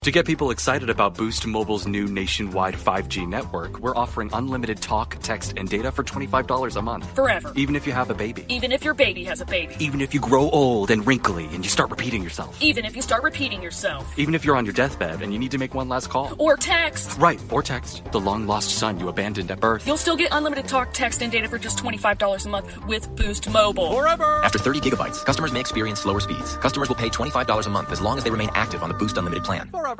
To get people excited about Boost Mobile's new nationwide 5G network, we're offering unlimited talk, text, and data for $25 a month. Forever. Even if you have a baby. Even if your baby has a baby. Even if you grow old and wrinkly and you start repeating yourself. Even if you start repeating yourself. Even if you're on your deathbed and you need to make one last call. Or text. Right, or text. The long-lost son you abandoned at birth. You'll still get unlimited talk, text, and data for just $25 a month with Boost Mobile. Forever! After 30 gigabytes, customers may experience slower speeds. Customers will pay $25 a month as long as they remain active on the Boost Unlimited plan. Forever.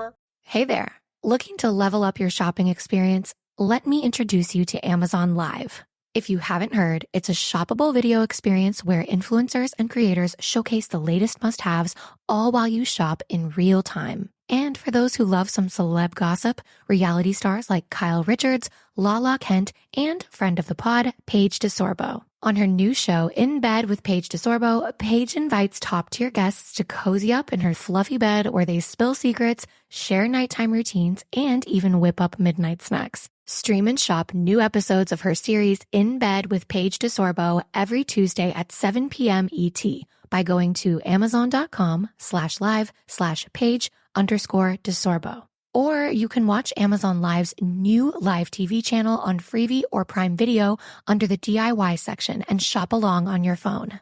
Hey there. Looking to level up your shopping experience? Let me introduce you to Amazon Live. If you haven't heard, it's a shoppable video experience where influencers and creators showcase the latest must-haves all while you shop in real time. And for those who love some celeb gossip, reality stars like Kyle Richards, Lala Kent, and friend of the pod, Paige DeSorbo. On her new show, In Bed with Paige DeSorbo, Paige invites top-tier guests to cozy up in her fluffy bed where they spill secrets, share nighttime routines, and even whip up midnight snacks. Stream and shop new episodes of her series In Bed with Paige DeSorbo every Tuesday at 7 p.m. ET by going to amazon.com/live/Paige_DeSorbo. Or you can watch Amazon Live's new live TV channel on Freevee or Prime Video under the DIY section and shop along on your phone.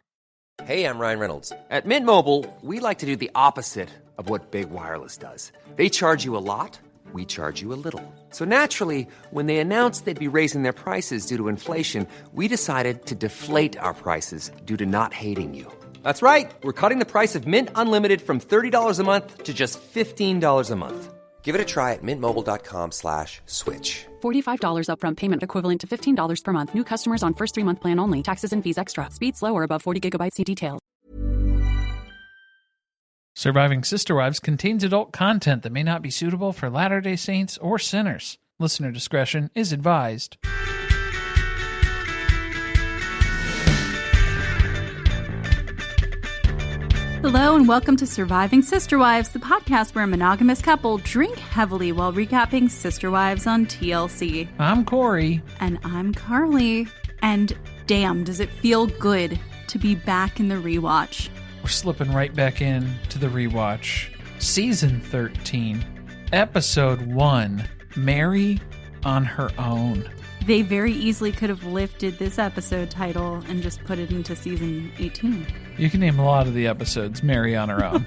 Hey, I'm Ryan Reynolds. At Mint Mobile, we like to do the opposite of what Big Wireless does. They charge you a lot, we charge you a little. So naturally, when they announced they'd be raising their prices due to inflation, we decided to deflate our prices due to not hating you. That's right. We're cutting the price of Mint Unlimited from $30 a month to just $15 a month. Give it a try at mintmobile.com/switch. $45 upfront payment equivalent to $15 per month. New customers on first 3-month plan only. Taxes and fees extra. Speed slower above 40 gigabytes. See details. Surviving Sister Wives contains adult content that may not be suitable for Latter-day Saints or sinners. Listener discretion is advised. Hello and welcome to Surviving Sister Wives, the podcast where a monogamous couple drink heavily while recapping Sister Wives on TLC. I'm Corey. And I'm Carly. And damn, does it feel good to be back in the rewatch. We're slipping right back in to the rewatch. Season 13, Episode 1, Meri on Her Own. They very easily could have lifted this episode title and just put it into Season 18. You can name a lot of the episodes Meri on Her Own.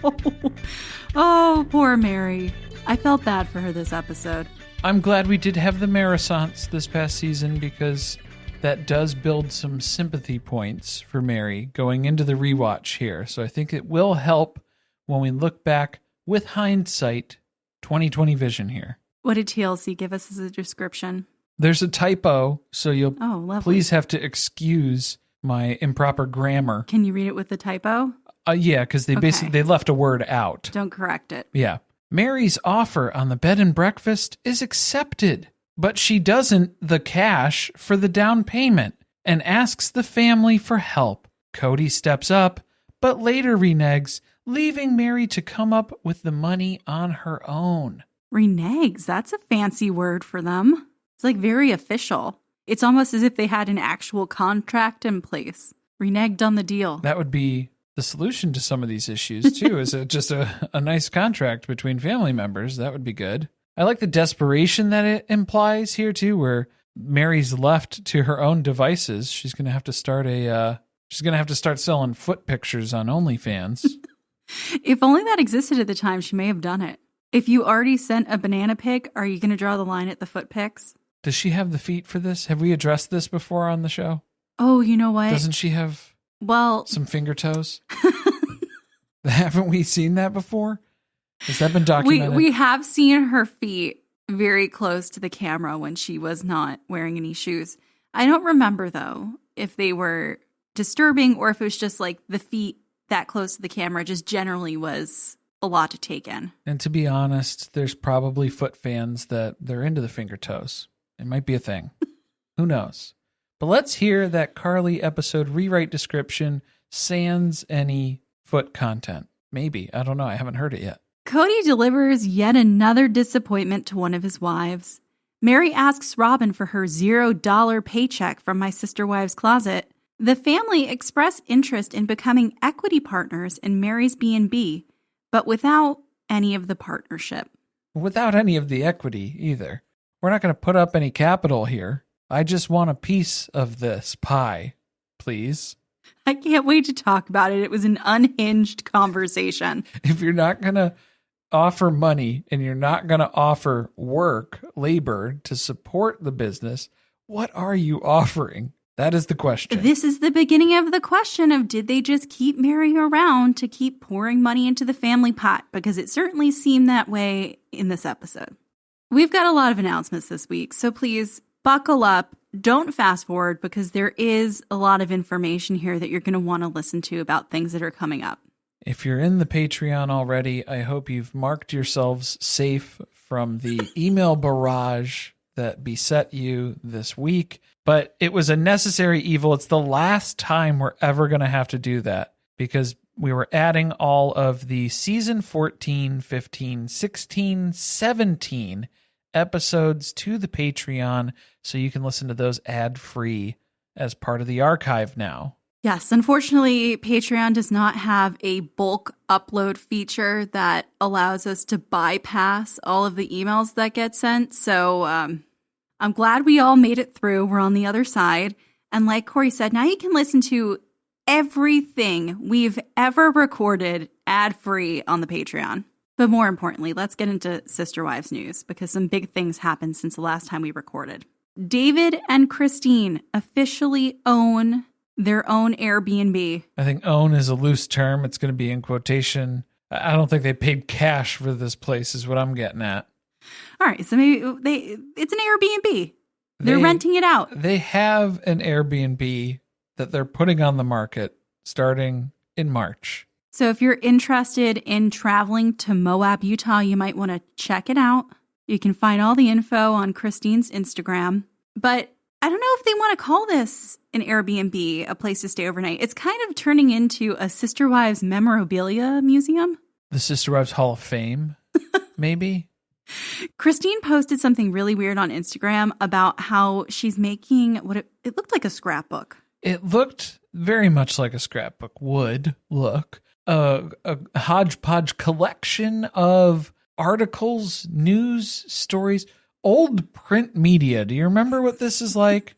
Oh, poor Meri. I felt bad for her this episode. I'm glad we did have the Meri-sance this past season because that does build some sympathy points for Meri going into the rewatch here. So I think it will help when we look back with hindsight, 2020 vision here. What did TLC give us as a description? There's a typo, so you'll please have to excuse my improper grammar. Can you read it with the typo? Yeah, because they basically left a word out. Don't correct it. Yeah. Meri's offer on the bed and breakfast is accepted, but she doesn't the cash for the down payment and asks the family for help. Kody steps up, but later reneges, leaving Meri to come up with the money on her own. Reneges, that's a fancy word for them. It's like very official. It's almost as if they had an actual contract in place. Reneged on the deal. That would be the solution to some of these issues, too, is just a nice contract between family members. That would be good. I like the desperation that it implies here, too, where Meri's left to her own devices. She's going to have to start selling foot pictures on OnlyFans. If only that existed at the time, she may have done it. If you already sent a banana pic, are you going to draw the line at the foot pics? Does she have the feet for this? Have we addressed this before on the show? Oh, you know what? Doesn't she have some finger toes? Haven't we seen that before? Has that been documented? We have seen her feet very close to the camera when she was not wearing any shoes. I don't remember, though, if they were disturbing or if it was just like the feet that close to the camera just generally was a lot to take in. And to be honest, there's probably foot fans that they're into the finger toes. It might be a thing. Who knows? But let's hear that Carly episode rewrite description sans any foot content. Maybe. I don't know. I haven't heard it yet. Kody delivers yet another disappointment to one of his wives. Meri asks Robyn for her $0 paycheck from my sister wives' closet. The family express interest in becoming equity partners in Meri's B&B, but without any of the partnership. without any of the equity either. We're not going to put up any capital here. I just want a piece of this pie, please. I can't wait to talk about it. It was an unhinged conversation. If you're not going to offer money and you're not going to offer work, labor to support the business, what are you offering? That is the question. This is the beginning of the question of, did they just keep Meri around to keep pouring money into the family pot? Because it certainly seemed that way in this episode. We've got a lot of announcements this week, so please buckle up. Don't fast forward, because there is a lot of information here that you're going to want to listen to about things that are coming up. If you're in the Patreon already, I hope you've marked yourselves safe from the email barrage that beset you this week. But it was a necessary evil. It's the last time we're ever going to have to do that, because we were adding all of the season 14, 15, 16, 17 episodes to the Patreon, so you can listen to those ad-free as part of the archive now. Yes, unfortunately, Patreon does not have a bulk upload feature that allows us to bypass all of the emails that get sent. So I'm glad we all made it through. We're on the other side. And like Corey said, now you can listen to everything we've ever recorded ad-free on the Patreon. But more importantly, let's get into Sister Wives news, because some big things happened since the last time we recorded. David and Christine officially own their own Airbnb. I think own is a loose term. It's going to be in quotation. I don't think they paid cash for this place is what I'm getting at. All right, so maybe it's an Airbnb. They're renting it out. They have an Airbnb that they're putting on the market starting in March. So if you're interested in traveling to Moab, Utah, you might want to check it out. You can find all the info on Christine's Instagram. But I don't know if they want to call this an Airbnb, a place to stay overnight. It's kind of turning into a Sister Wives memorabilia museum. The Sister Wives Hall of Fame, maybe? Christine posted something really weird on Instagram about how she's making what it looked like a scrapbook. It looked very much like a scrapbook would look. A hodgepodge collection of articles, news, stories, old print media. Do you remember what this is like?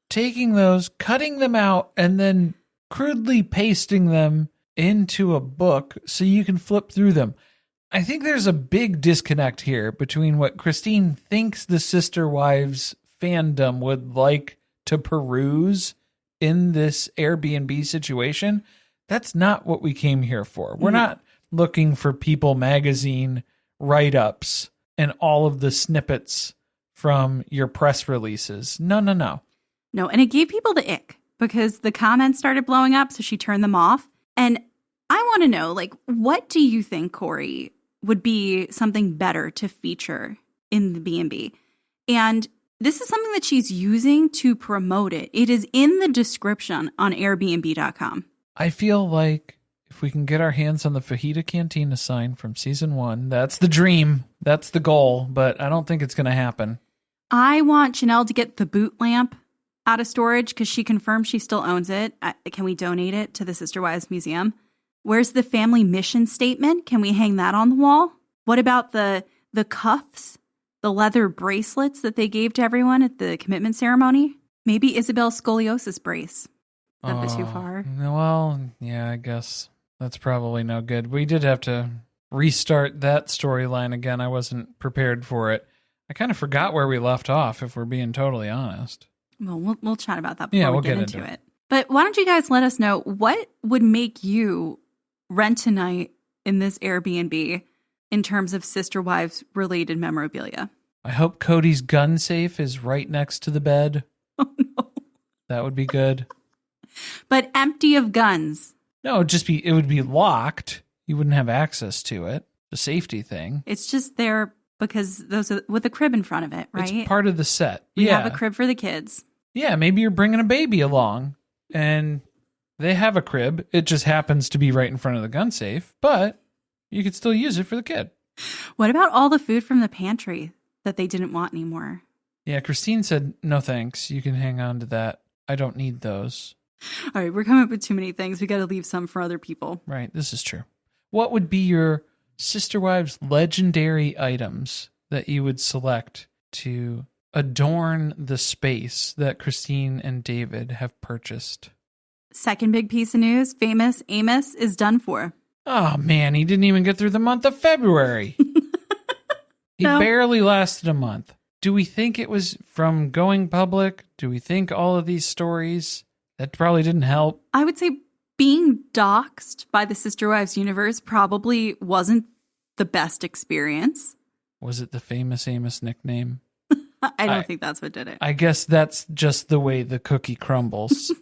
Taking those, cutting them out, and then crudely pasting them into a book so you can flip through them. I think there's a big disconnect here between what Christine thinks the Sister Wives fandom would like to peruse in this Airbnb situation. That's not what we came here for. We're not looking for People magazine write-ups and all of the snippets from your press releases. No. No, and it gave people the ick because the comments started blowing up, so she turned them off. And I want to know, what do you think, Corey, would be something better to feature in the B&B? And this is something that she's using to promote it. It is in the description on Airbnb.com. I feel like if we can get our hands on the Fajita Cantina sign from season 1, that's the dream. That's the goal, but I don't think it's going to happen. I want Janelle to get the boot lamp out of storage because she confirmed she still owns it. Can we donate it to the Sister Wives Museum? Where's the family mission statement? Can we hang that on the wall? What about the cuffs, the leather bracelets that they gave to everyone at the commitment ceremony? Maybe Isabelle's scoliosis brace. Is that too far? Well, yeah, I guess that's probably no good. We did have to restart that storyline again. I wasn't prepared for it. I kind of forgot where we left off, if we're being totally honest. Well, we'll chat about that before we'll we get into it. But why don't you guys let us know what would make you rent tonight in this Airbnb in terms of Sister Wives related memorabilia? I hope Kody's gun safe is right next to the bed. Oh, no. That would be good. But empty of guns. No, it would be locked. You wouldn't have access to it. The safety thing. It's just there because those are with a crib in front of it, right? It's part of the set. We have a crib for the kids. Yeah, maybe you're bringing a baby along and they have a crib. It just happens to be right in front of the gun safe, but you could still use it for the kid. What about all the food from the pantry that they didn't want anymore? Yeah, Christine said, no thanks. You can hang on to that. I don't need those. All right, we're coming up with too many things. We got to leave some for other people. Right, this is true. What would be your Sister Wives legendary items that you would select to adorn the space that Christine and David have purchased. Second big piece of news, famous Amos is done for. Oh, man, he didn't even get through the month of February. He barely lasted a month. Do we think it was from going public? Do we think all of these stories? That probably didn't help. I would say being doxxed by the Sister Wives universe probably wasn't the best experience. Was it the famous Amos nickname? I don't think that's what did it. I guess that's just the way the cookie crumbles.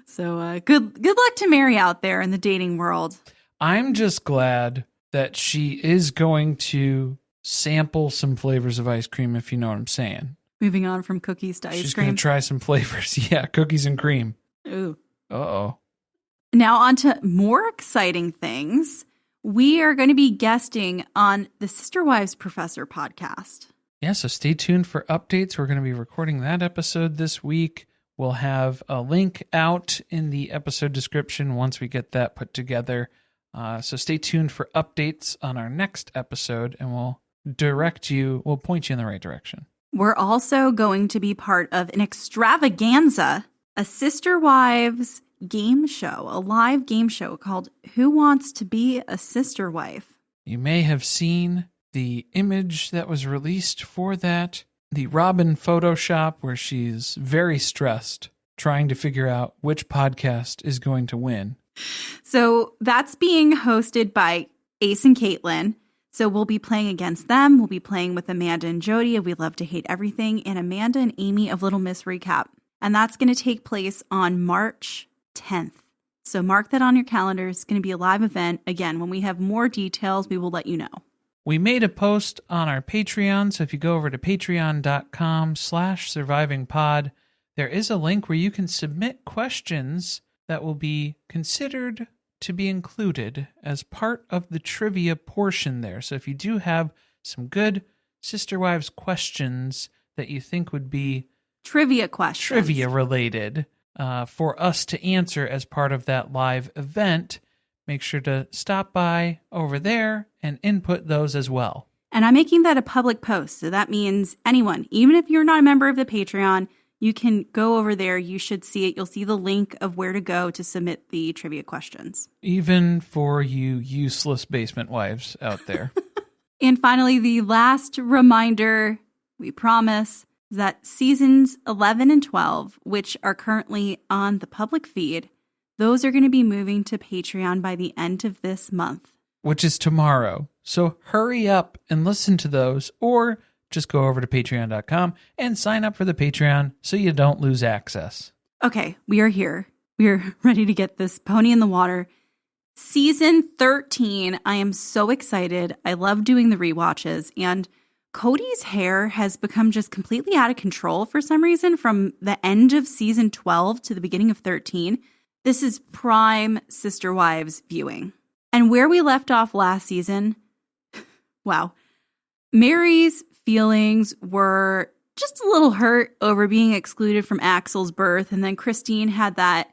So good luck to Meri out there in the dating world. I'm just glad that she is going to sample some flavors of ice cream, if you know what I'm saying. Moving on from cookies to ice She's cream. going to try some flavors. Yeah, cookies and cream. Ooh. Uh-oh. Now on to more exciting things. We are going to be guesting on the Sister Wives Professor podcast. Yeah, so stay tuned for updates. We're going to be recording that episode this week. We'll have a link out in the episode description once we get that put together. So stay tuned for updates on our next episode, and we'll point you in the right direction. We're also going to be part of an extravaganza, a Sister Wives game show, a live game show called Who Wants to Be a Sister Wife? You may have seen the image that was released for that, the Robyn Photoshop, where she's very stressed trying to figure out which podcast is going to win. So that's being hosted by Ace and Caitlin. So we'll be playing against them. We'll be playing with Amanda and Jody of We Love to Hate Everything and Amanda and Amy of Little Miss Recap. And that's going to take place on March 10th. So mark that on your calendar. It's going to be a live event. Again, when we have more details, we will let you know. We made a post on our Patreon, so if you go over to patreon.com/survivingpod, there is a link where you can submit questions that will be considered to be included as part of the trivia portion there. So if you do have some good Sister Wives questions that you think would be trivia questions, trivia related, for us to answer as part of that live event, make sure to stop by over there and input those as well. And I'm making that a public post. So that means anyone, even if you're not a member of the Patreon, you can go over there. You should see it. You'll see the link of where to go to submit the trivia questions. Even for you useless basement wives out there. And finally, the last reminder, we promise, is that seasons 11 and 12, which are currently on the public feed, those are going to be moving to Patreon by the end of this month. Which is tomorrow. So hurry up and listen to those, or just go over to patreon.com and sign up for the Patreon so you don't lose access. Okay, we are here. We are ready to get this pony in the water. Season 13, I am so excited. I love doing the rewatches, and Kody's hair has become just completely out of control for some reason from the end of season 12 to the beginning of 13. This is prime Sister Wives viewing. And where we left off last season, wow, Meri's feelings were just a little hurt over being excluded from Axel's birth. And then Christine had that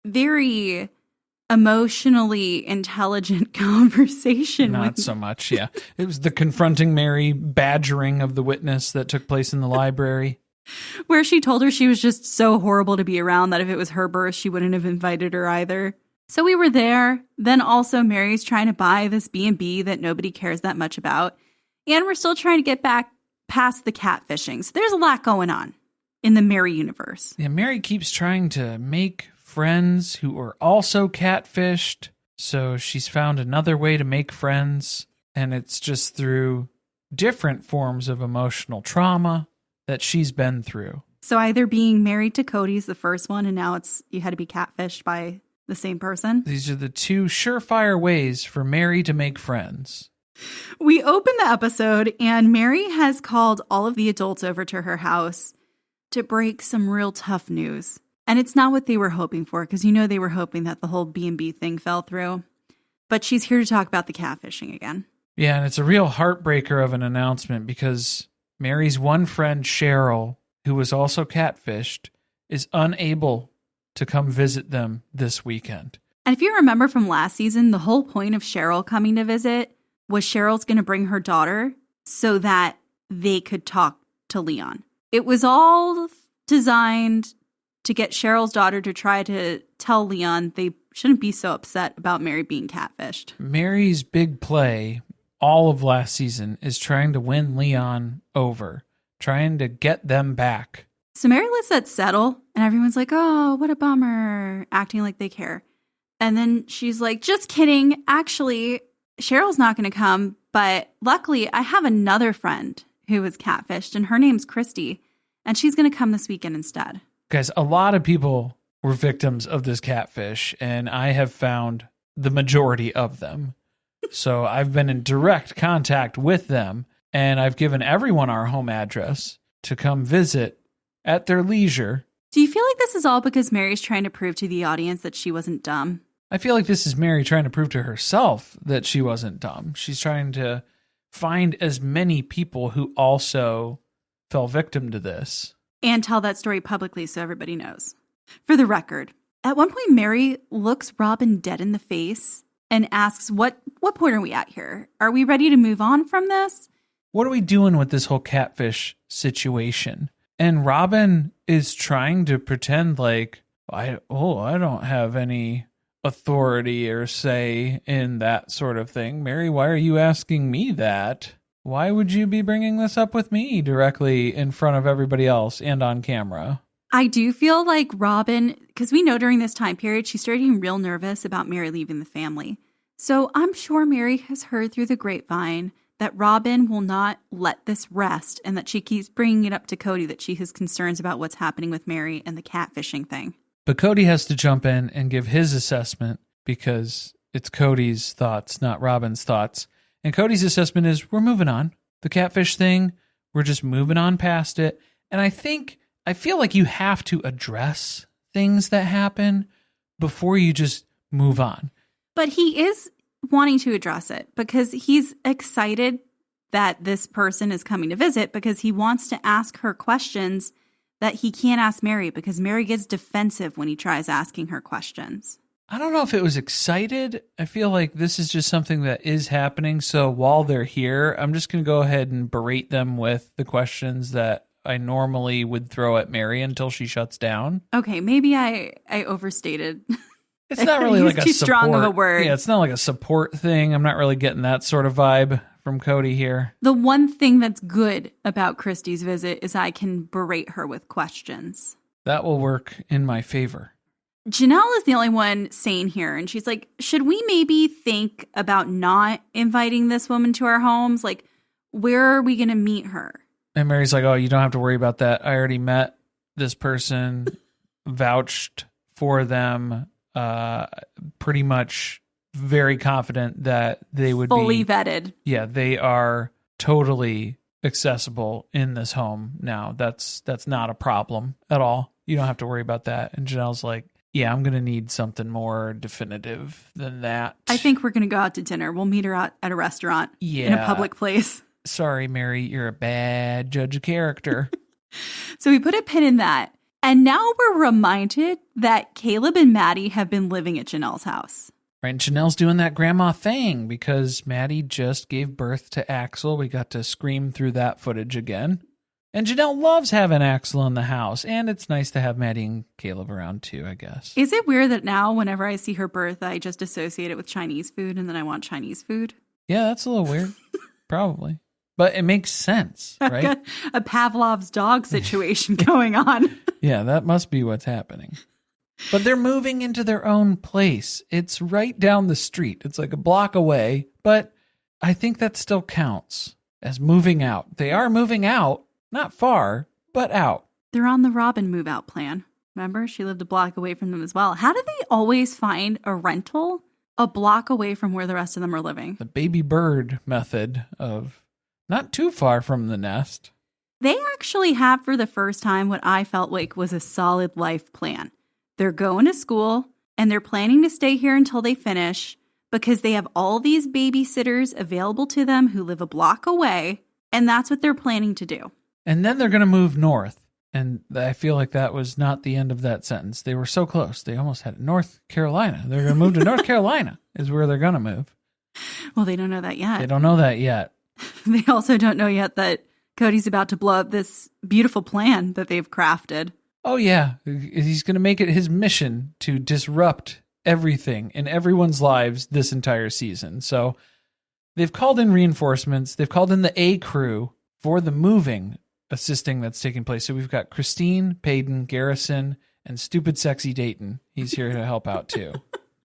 very emotionally intelligent conversation. Not so much, yeah. It was the confronting Meri badgering of the witness that took place in the library. Where she told her she was just so horrible to be around that if it was her birth, she wouldn't have invited her either. So we were there. Then also Meri's trying to buy this B&B that nobody cares that much about. And we're still trying to get back past the catfishing. So there's a lot going on in the Meri universe. Yeah, Meri keeps trying to make friends who are also catfished. So she's found another way to make friends. And it's just through different forms of emotional trauma that she's been through. So either being married to Kody's the first one, and now it's you had to be catfished by the same person. These are the two surefire ways for Meri to make friends. We open the episode, and Meri has called all of the adults over to her house to break some real tough news. And it's not what they were hoping for, because you know they were hoping that the whole B&B thing fell through. But she's here to talk about the catfishing again. Yeah, and it's a real heartbreaker of an announcement because Meri's one friend, Cheryl, who was also catfished, is unable to come visit them this weekend. And if you remember from last season, the whole point of Cheryl coming to visit was Cheryl's going to bring her daughter so that they could talk to Leon. It was all designed to get Cheryl's daughter to try to tell Leon they shouldn't be so upset about Meri being catfished. Meri's big play all of last season is trying to win Leon over, trying to get them back. So Meri lets that settle, and everyone's like, oh, what a bummer, acting like they care. And then she's like, just kidding. Actually, Cheryl's not going to come, but luckily I have another friend who was catfished, and her name's Christy, and she's going to come this weekend instead. Guys, a lot of people were victims of this catfish, and I have found the majority of them. So I've been in direct contact with them, and I've given everyone our home address to come visit at their leisure. Do you feel like this is all because Meri's trying to prove to the audience that she wasn't dumb? I feel like this is Meri trying to prove to herself that she wasn't dumb. She's trying to find as many people who also fell victim to this. And tell that story publicly so everybody knows. For the record, at one point, Meri looks Robyn dead in the face and asks, what point are we at here? Are we ready to move on from this? What are we doing with this whole catfish situation? And Robyn is trying to pretend like, I don't have any authority or say in that sort of thing. Meri, why are you asking me that? Why would you be bringing this up with me directly in front of everybody else and on camera? I do feel like Robyn, because we know during this time period, she started getting real nervous about Meri leaving the family. So I'm sure Meri has heard through the grapevine that Robyn will not let this rest and that she keeps bringing it up to Kody that she has concerns about what's happening with Meri and the catfishing thing. But Kody has to jump in and give his assessment because it's Kody's thoughts, not Robyn's thoughts. And Kody's assessment is we're moving on. The catfish thing, we're just moving on past it. And I feel like you have to address things that happen before you just move on. But he is wanting to address it because he's excited that this person is coming to visit because he wants to ask her questions that he can't ask Meri because Meri gets defensive when he tries asking her questions. I don't know if it was excited. I feel like this is just something that is happening. So while they're here, I'm just going to go ahead and berate them with the questions that I normally would throw at Meri until she shuts down. Okay, maybe I overstated. It's not really like a too support, strong of a word. Yeah, it's not like a support thing. I'm not really getting that sort of vibe from Kody here. The one thing that's good about Christy's visit is I can berate her with questions. That will work in my favor. Janelle is the only one sane here, and she's like, should we maybe think about not inviting this woman to our homes? Like, where are we going to meet her? And Meri's like, oh, you don't have to worry about that. I already met this person, vouched for them, pretty much very confident that they would fully be vetted. Yeah, they are totally accessible in this home now. That's not a problem at all. You don't have to worry about that. And Janelle's like, yeah, I'm going to need something more definitive than that. I think we're going to go out to dinner. We'll meet her out at a restaurant in a public place. Sorry, Meri, you're a bad judge of character. So we put a pin in that. And now we're reminded that Caleb and Maddie have been living at Janelle's house. Right, and Janelle's doing that grandma thing because Maddie just gave birth to Axel. We got to scream through that footage again. And Janelle loves having Axel in the house. And it's nice to have Maddie and Caleb around too, I guess. Is it weird that now whenever I see her birth, I just associate it with Chinese food and then I want Chinese food? Yeah, that's a little weird. Probably. But it makes sense, right? A Pavlov's dog situation going on. Yeah, that must be what's happening. But they're moving into their own place. It's right down the street. It's like a block away. But I think that still counts as moving out. They are moving out. Not far, but out. They're on the Robyn move-out plan. Remember? She lived a block away from them as well. How do they always find a rental a block away from where the rest of them are living? The baby bird method of not too far from the nest. They actually have, for the first time, what I felt like was a solid life plan. They're going to school, and they're planning to stay here until they finish because they have all these babysitters available to them who live a block away, and that's what they're planning to do. And then they're going to move north. And I feel like that was not the end of that sentence. They were so close. They almost had North Carolina. They're going to move to North Carolina is where they're going to move. Well, they don't know that yet. They don't know that yet. They also don't know yet that Kody's about to blow up this beautiful plan that they've crafted. Oh, yeah. He's going to make it his mission to disrupt everything in everyone's lives this entire season. So they've called in reinforcements. They've called in the A crew for the moving assisting that's taking place. So we've got Christine, Payton, Garrison, and stupid sexy Dayton. He's here to help out too.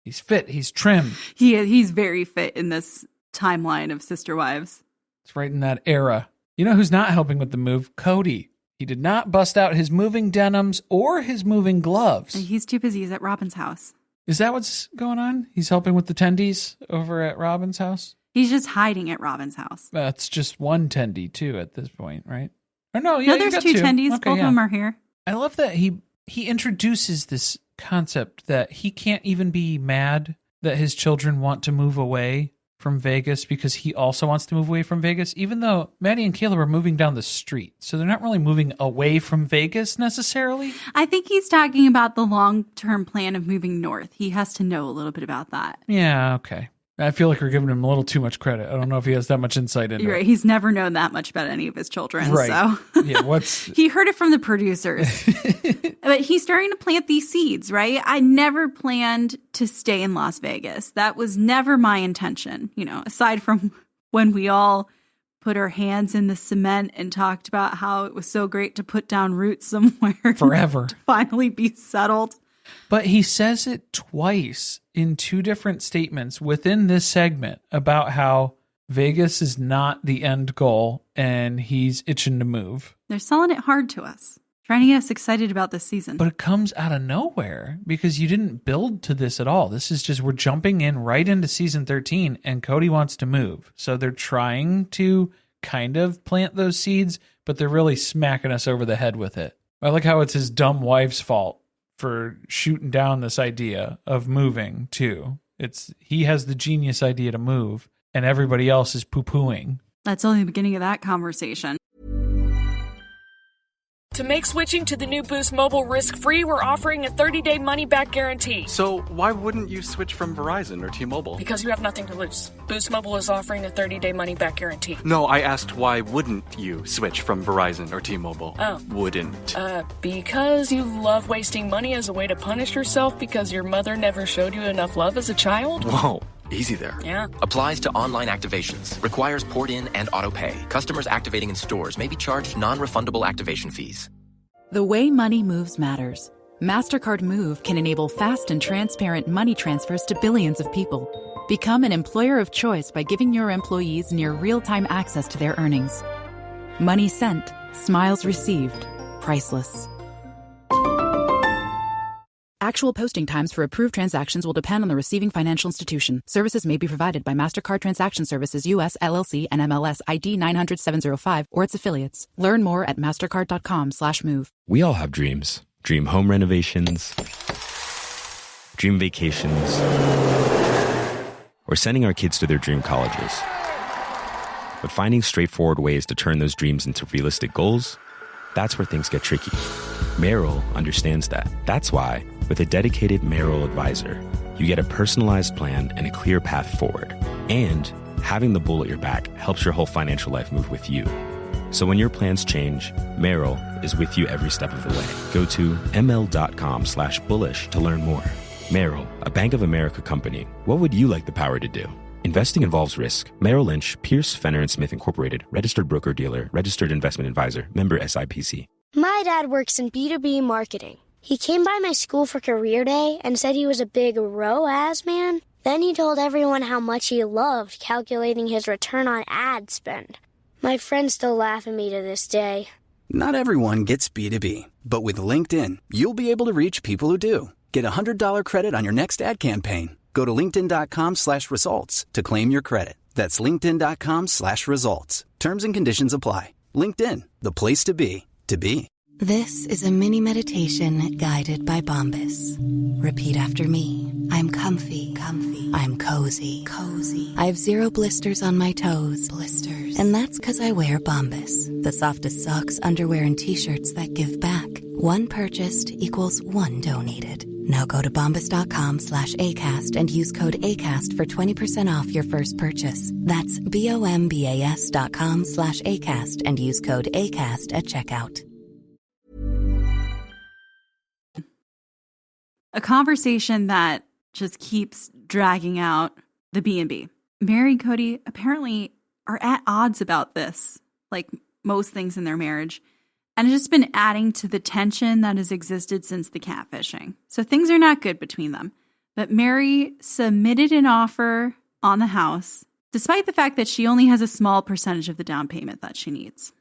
He's fit. He's trim. He's very fit in this timeline of Sister Wives. It's right in that era. You know who's not helping with the move? Cody. He did not bust out his moving denims or his moving gloves. He's too busy. He's at Robyn's house. Is that what's going on? He's helping with the tendies over at Robyn's house? He's just hiding at Robyn's house. That's just one tendy, too, at this point, right? Or no, yeah, no, there's two tendies. Okay, both of them are here. I love that he introduces this concept that he can't even be mad that his children want to move away from Vegas because he also wants to move away from Vegas, even though Maddie and Caleb are moving down the street. So they're not really moving away from Vegas necessarily. I think he's talking about the long-term plan of moving north. He has to know a little bit about that. Yeah, okay. I feel like we're giving him a little too much credit. I don't know if he has that much insight into You're right. it. He's never known that much about any of his children. Right. So Yeah, he heard it from the producers. But he's starting to plant these seeds, right? I never planned to stay in Las Vegas. That was never my intention, aside from when we all put our hands in the cement and talked about how it was so great to put down roots somewhere. Forever. To finally be settled. But he says it twice in two different statements within this segment about how Vegas is not the end goal and he's itching to move. They're selling it hard to us, trying to get us excited about this season. But it comes out of nowhere because you didn't build to this at all. This is just, we're jumping in right into season 13 and Kody wants to move. So they're trying to kind of plant those seeds, but they're really smacking us over the head with it. I like how it's his dumb wife's fault for shooting down this idea of moving too. He has the genius idea to move and everybody else is poo-pooing. That's only the beginning of that conversation. To make switching to the new Boost Mobile risk-free, we're offering a 30-day money-back guarantee. So why wouldn't you switch from Verizon or T-Mobile? Because you have nothing to lose. Boost Mobile is offering a 30-day money-back guarantee. No, I asked why wouldn't you switch from Verizon or T-Mobile? Oh. Wouldn't. Because you love wasting money as a way to punish yourself because your mother never showed you enough love as a child? Whoa, easy there. Yeah. Applies to online activations. Requires port in and auto pay. Customers activating in stores may be charged non-refundable activation fees. The way money moves matters. MasterCard Move can enable fast and transparent money transfers to billions of people. Become an employer of choice by giving your employees near real-time access to their earnings. Money sent, smiles received, priceless. Actual posting times for approved transactions will depend on the receiving financial institution. Services may be provided by MasterCard Transaction Services US LLC and MLS ID 900-705 or its affiliates. Learn more at mastercard.com/move. We all have dreams. Dream home renovations, dream vacations, or sending our kids to their dream colleges. But finding straightforward ways to turn those dreams into realistic goals, that's where things get tricky. Merrill understands that. That's why, with a dedicated Merrill advisor, you get a personalized plan and a clear path forward. And having the bull at your back helps your whole financial life move with you. So when your plans change, Merrill is with you every step of the way. Go to ml.com/bullish to learn more. Merrill, a Bank of America company. What would you like the power to do? Investing involves risk. Merrill Lynch, Pierce, Fenner & Smith Incorporated, registered broker-dealer, registered investment advisor, member SIPC. My dad works in B2B marketing. He came by my school for career day and said he was a big ROAS man. Then he told everyone how much he loved calculating his return on ad spend. My friends still laugh at me to this day. Not everyone gets B2B, but with LinkedIn, you'll be able to reach people who do. Get a $100 credit on your next ad campaign. Go to linkedin.com/results to claim your credit. That's linkedin.com/results. Terms and conditions apply. LinkedIn, the place to be, to be. This is a mini meditation guided by Bombas. Repeat after me. I'm comfy. I'm cozy. I have 0 blisters on my toes. And that's because I wear Bombas, the softest socks, underwear, and t-shirts that give back. One purchased equals one donated. Now go to bombas.com/ACAST and use code ACAST for 20% off your first purchase. That's BOMBAS.com/ACAST and use code ACAST at checkout. A conversation that just keeps dragging out the B&B. Meri and Kody apparently are at odds about this, like most things in their marriage. And it's just been adding to the tension that has existed since the catfishing. So things are not good between them. But Meri submitted an offer on the house, despite the fact that she only has a small percentage of the down payment that she needs.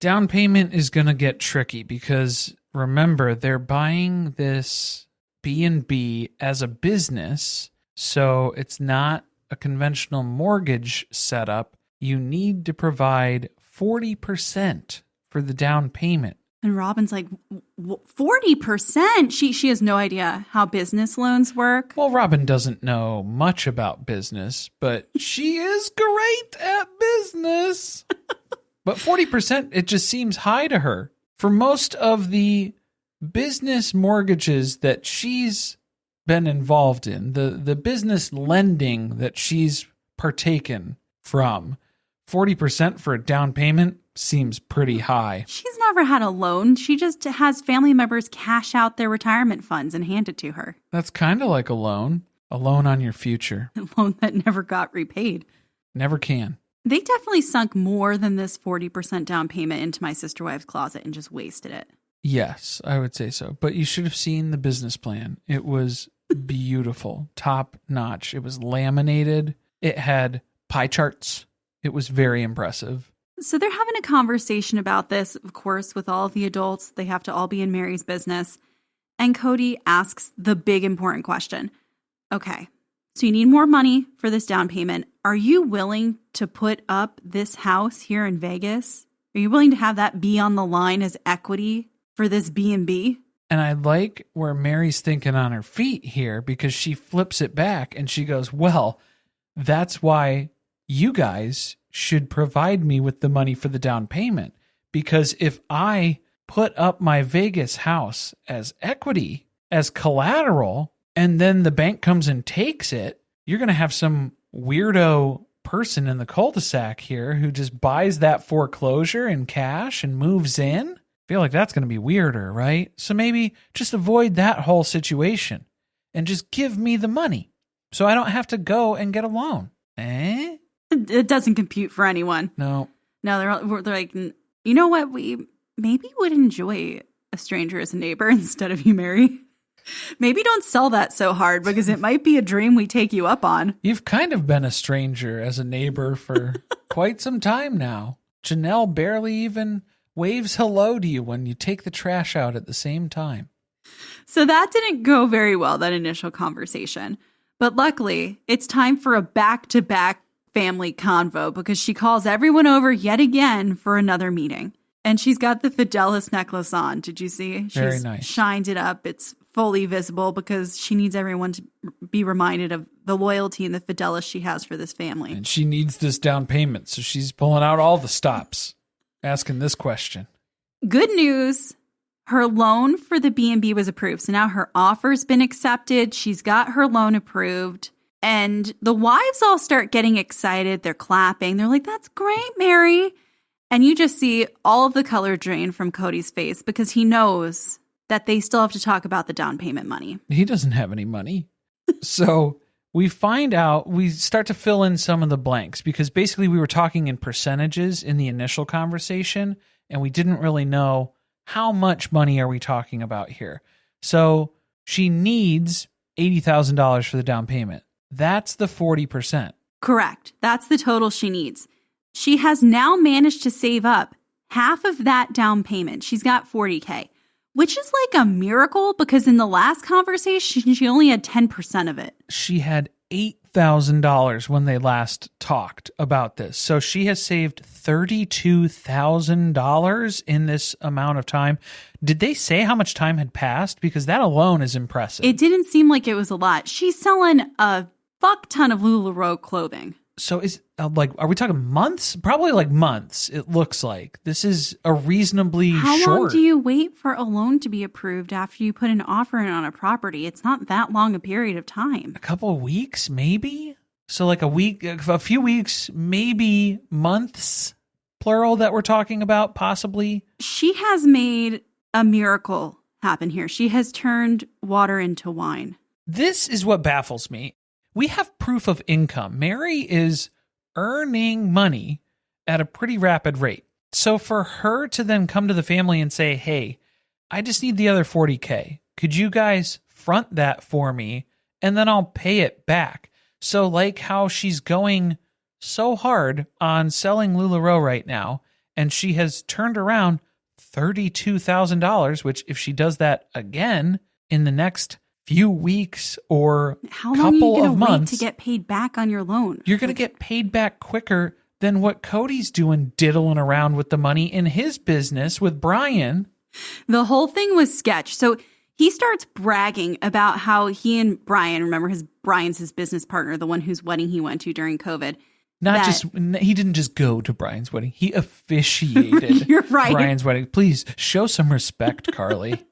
Down payment is going to get tricky because, remember, they're buying this B&B as a business, so it's not a conventional mortgage setup. You need to provide 40% for the down payment. And Robyn's like, 40%? She has no idea how business loans work. Well, Robyn doesn't know much about business, but she is great at business. But 40%, it just seems high to her. For most of the business mortgages that she's been involved in, the business lending that she's partaken from, 40% for a down payment seems pretty high. She's never had a loan. She just has family members cash out their retirement funds and hand it to her. That's kind of like a loan on your future. A loan that never got repaid. Never can. They definitely sunk more than this 40% down payment into my sister wife's closet and just wasted it. Yes, I would say so. But you should have seen the business plan. It was beautiful, top notch. It was laminated. It had pie charts. It was very impressive. So they're having a conversation about this, of course, with all of the adults. They have to all be in Meri's business. And Kody asks the big important question. Okay, so you need more money for this down payment. Are you willing to put up this house here in Vegas? Are you willing to have that be on the line as equity for this B&B? And I like where Meri's thinking on her feet here, because she flips it back and she goes, well, that's why you guys should provide me with the money for the down payment. Because if I put up my Vegas house as equity, as collateral, and then the bank comes and takes it, you're going to have some weirdo person in the cul-de-sac here who just buys that foreclosure in cash and moves in. I feel like that's going to be weirder, right? So maybe just avoid that whole situation and just give me the money so I don't have to go and get a loan. It doesn't compute for anyone. No, they're like, you know what? We maybe would enjoy a stranger as a neighbor instead of you, Meri. Maybe don't sell that so hard, because it might be a dream we take you up on. You've kind of been a stranger as a neighbor for quite some time now. Janelle barely even waves hello to you when you take the trash out at the same time. So that didn't go very well, that initial conversation. But luckily, it's time for a back-to-back family convo, because she calls everyone over yet again for another meeting. And she's got the Fidelis necklace on. Did you see? Very nice. Shined it up. It's fully visible because she needs everyone to be reminded of the loyalty and the Fidelis she has for this family. And she needs this down payment, so she's pulling out all the stops, asking this question. Good news. Her loan for the B&B was approved. So now her offer's been accepted. She's got her loan approved. And the wives all start getting excited. They're clapping. They're like, that's great, Meri. And you just see all of the color drain from Kody's face, because he knows that they still have to talk about the down payment money. He doesn't have any money. So we find out, we start to fill in some of the blanks, because basically we were talking in percentages in the initial conversation, and we didn't really know how much money are we talking about here. So she needs $80,000 for the down payment. That's the 40%. Correct. That's the total she needs. She has now managed to save up half of that down payment. She's got $40K, which is like a miracle, because in the last conversation, she only had 10% of it. She had $32,000 when they last talked about this. So she has saved $32,000 in this amount of time. Did they say how much time had passed? Because that alone is impressive. It didn't seem like it was a lot. She's selling a fuck ton of LuLaRoe clothing. So is are we talking months? Probably like months, it looks like. This is a reasonably How short. long do you wait for a loan to be approved after you put an offer in on a property? It's not that long a period of time. A couple of weeks, maybe? So like a week, a few weeks, maybe months, plural, that we're talking about, possibly. She has made a miracle happen here. She has turned water into wine. This is what baffles me. We have proof of income. Meri is earning money at a pretty rapid rate. So for her to then come to the family and say, hey, I just need the other $40K. Could you guys front that for me? And then I'll pay it back. So like how she's going so hard on selling LuLaRoe right now, and she has turned around $32,000, which if she does that again in the next few weeks or how long couple are you of going to wait months, to get paid back on your loan? You're going to get paid back quicker than what Kody's doing, diddling around with the money in his business with Brian. The whole thing was sketch. So he starts bragging about how he and Brian, remember Brian's his business partner, the one whose wedding he went to during COVID. He didn't just go to Brian's wedding. He officiated You're right. Brian's wedding. Please show some respect, Carly.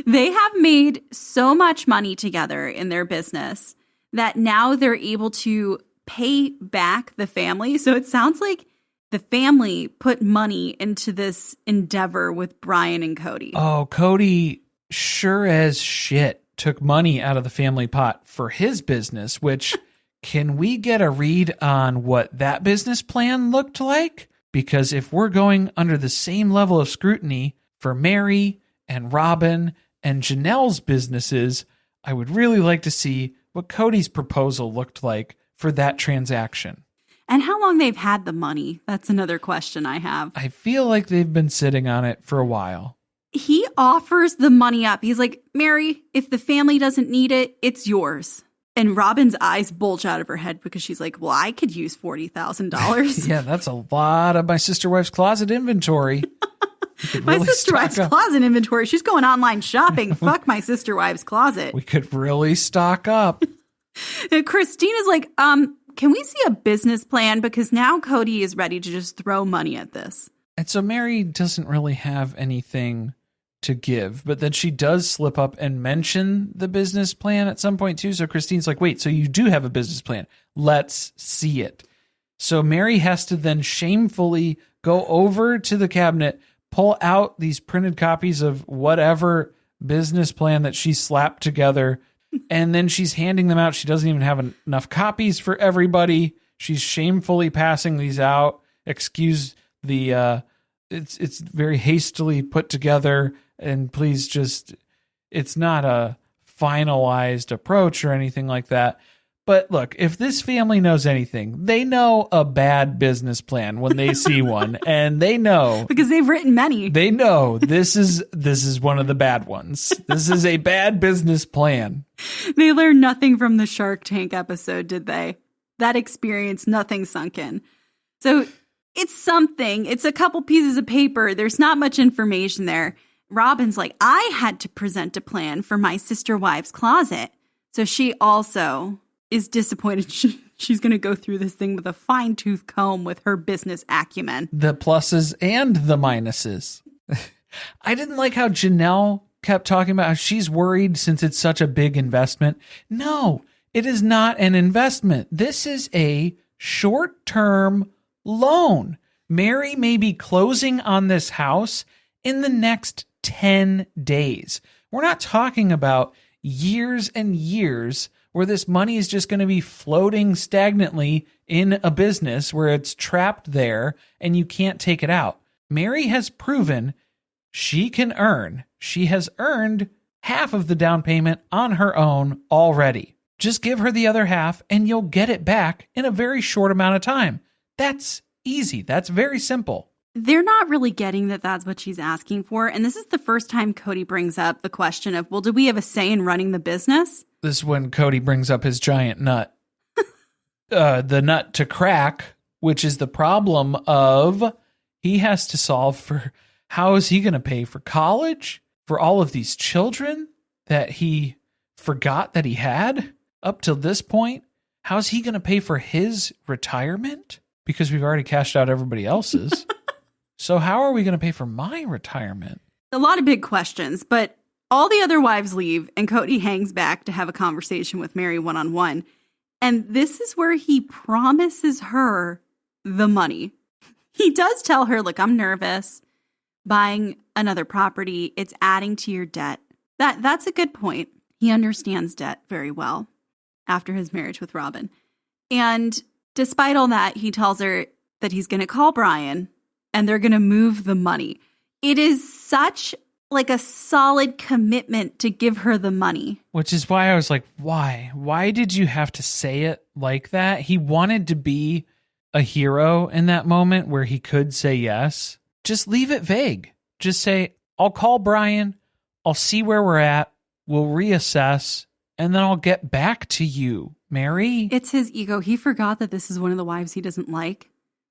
They have made so much money together in their business that now they're able to pay back the family. So it sounds like the family put money into this endeavor with Brian and Kody. Oh, Kody sure as shit took money out of the family pot for his business, which can we get a read on what that business plan looked like? Because if we're going under the same level of scrutiny for Meri and Robyn and Janelle's businesses, I would really like to see what Kody's proposal looked like for that transaction. And how long they've had the money, that's another question I have. I feel like they've been sitting on it for a while. He offers the money up. He's like, Meri, if the family doesn't need it, it's yours. And Robyn's eyes bulge out of her head because she's like, well, I could use $40,000. Yeah, that's a lot of my sister wife's closet inventory. My sister wives closet inventory. She's going online shopping. Fuck my sister wives closet. We could really stock up. And Christina's like, can we see a business plan? Because now Kody is ready to just throw money at this. And so Meri doesn't really have anything to give, but then she does slip up and mention the business plan at some point too. So Christine's like, wait, so you do have a business plan. Let's see it. So Meri has to then shamefully go over to the cabinet, pull out these printed copies of whatever business plan that she slapped together, and then she's handing them out. She doesn't even have enough copies for everybody. She's shamefully passing these out. Excuse the, it's very hastily put together, and please just, it's not a finalized approach or anything like that. But look, if this family knows anything, they know a bad business plan when they see one, and they know because they've written many. They know this is one of the bad ones. This is a bad business plan. They learned nothing from the Shark Tank episode, did they? That experience, nothing sunk in. So it's something. It's a couple pieces of paper. There's not much information there. Robyn's like, I had to present a plan for my sister wives' closet. So she also is disappointed she's going to go through this thing with a fine-tooth comb with her business acumen. The pluses and the minuses. I didn't like how Janelle kept talking about how she's worried since it's such a big investment. No, it is not an investment. This is a short-term loan. Meri may be closing on this house in the next 10 days. We're not talking about years and years where this money is just going to be floating stagnantly in a business where it's trapped there and you can't take it out. Meri has proven she can earn. She has earned half of the down payment on her own already. Just give her the other half and you'll get it back in a very short amount of time. That's easy. That's very simple. They're not really getting that that's what she's asking for. And this is the first time Kody brings up the question of, well, do we have a say in running the business? This is when Kody brings up his giant nut. the nut to crack, which is the problem of he has to solve for how is he going to pay for college for all of these children that he forgot that he had up till this point. How's he going to pay for his retirement? Because we've already cashed out everybody else's. So how are we going to pay for my retirement? A lot of big questions, but all the other wives leave and Kody hangs back to have a conversation with Meri one-on-one. And this is where he promises her the money. He does tell her, look, I'm nervous. Buying another property, it's adding to your debt. That's a good point. He understands debt very well after his marriage with Robyn. And despite all that, he tells her that he's going to call Brian and they're going to move the money. It is such like a solid commitment to give her the money. Which is why I was like, why? Why did you have to say it like that? He wanted to be a hero in that moment where he could say yes. Just leave it vague. Just say, I'll call Brian. I'll see where we're at. We'll reassess. And then I'll get back to you, Meri. It's his ego. He forgot that this is one of the wives he doesn't like.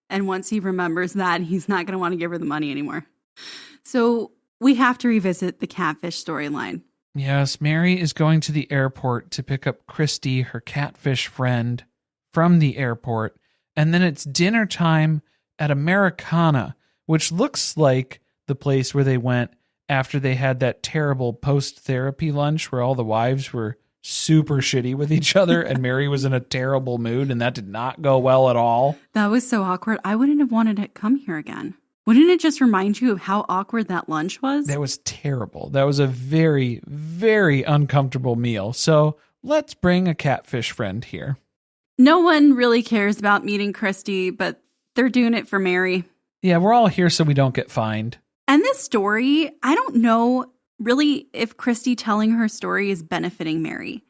And once he remembers that, he's not going to want to give her the money anymore. So we have to revisit the Catfish storyline. Yes, Meri is going to the airport to pick up Christy, her catfish friend, from the airport. And then it's dinner time at Americana, which looks like the place where they went after they had that terrible post-therapy lunch where all the wives were super shitty with each other and Meri was in a terrible mood and that did not go well at all. That was so awkward. I wouldn't have wanted to come here again. Wouldn't it just remind you of how awkward that lunch was? That was terrible. That was a very, very uncomfortable meal. So let's bring a catfish friend here. No one really cares about meeting Christy, but they're doing it for Meri. Yeah, we're all here so we don't get fined. And this story, I don't know really if Christy telling her story is benefiting Meri,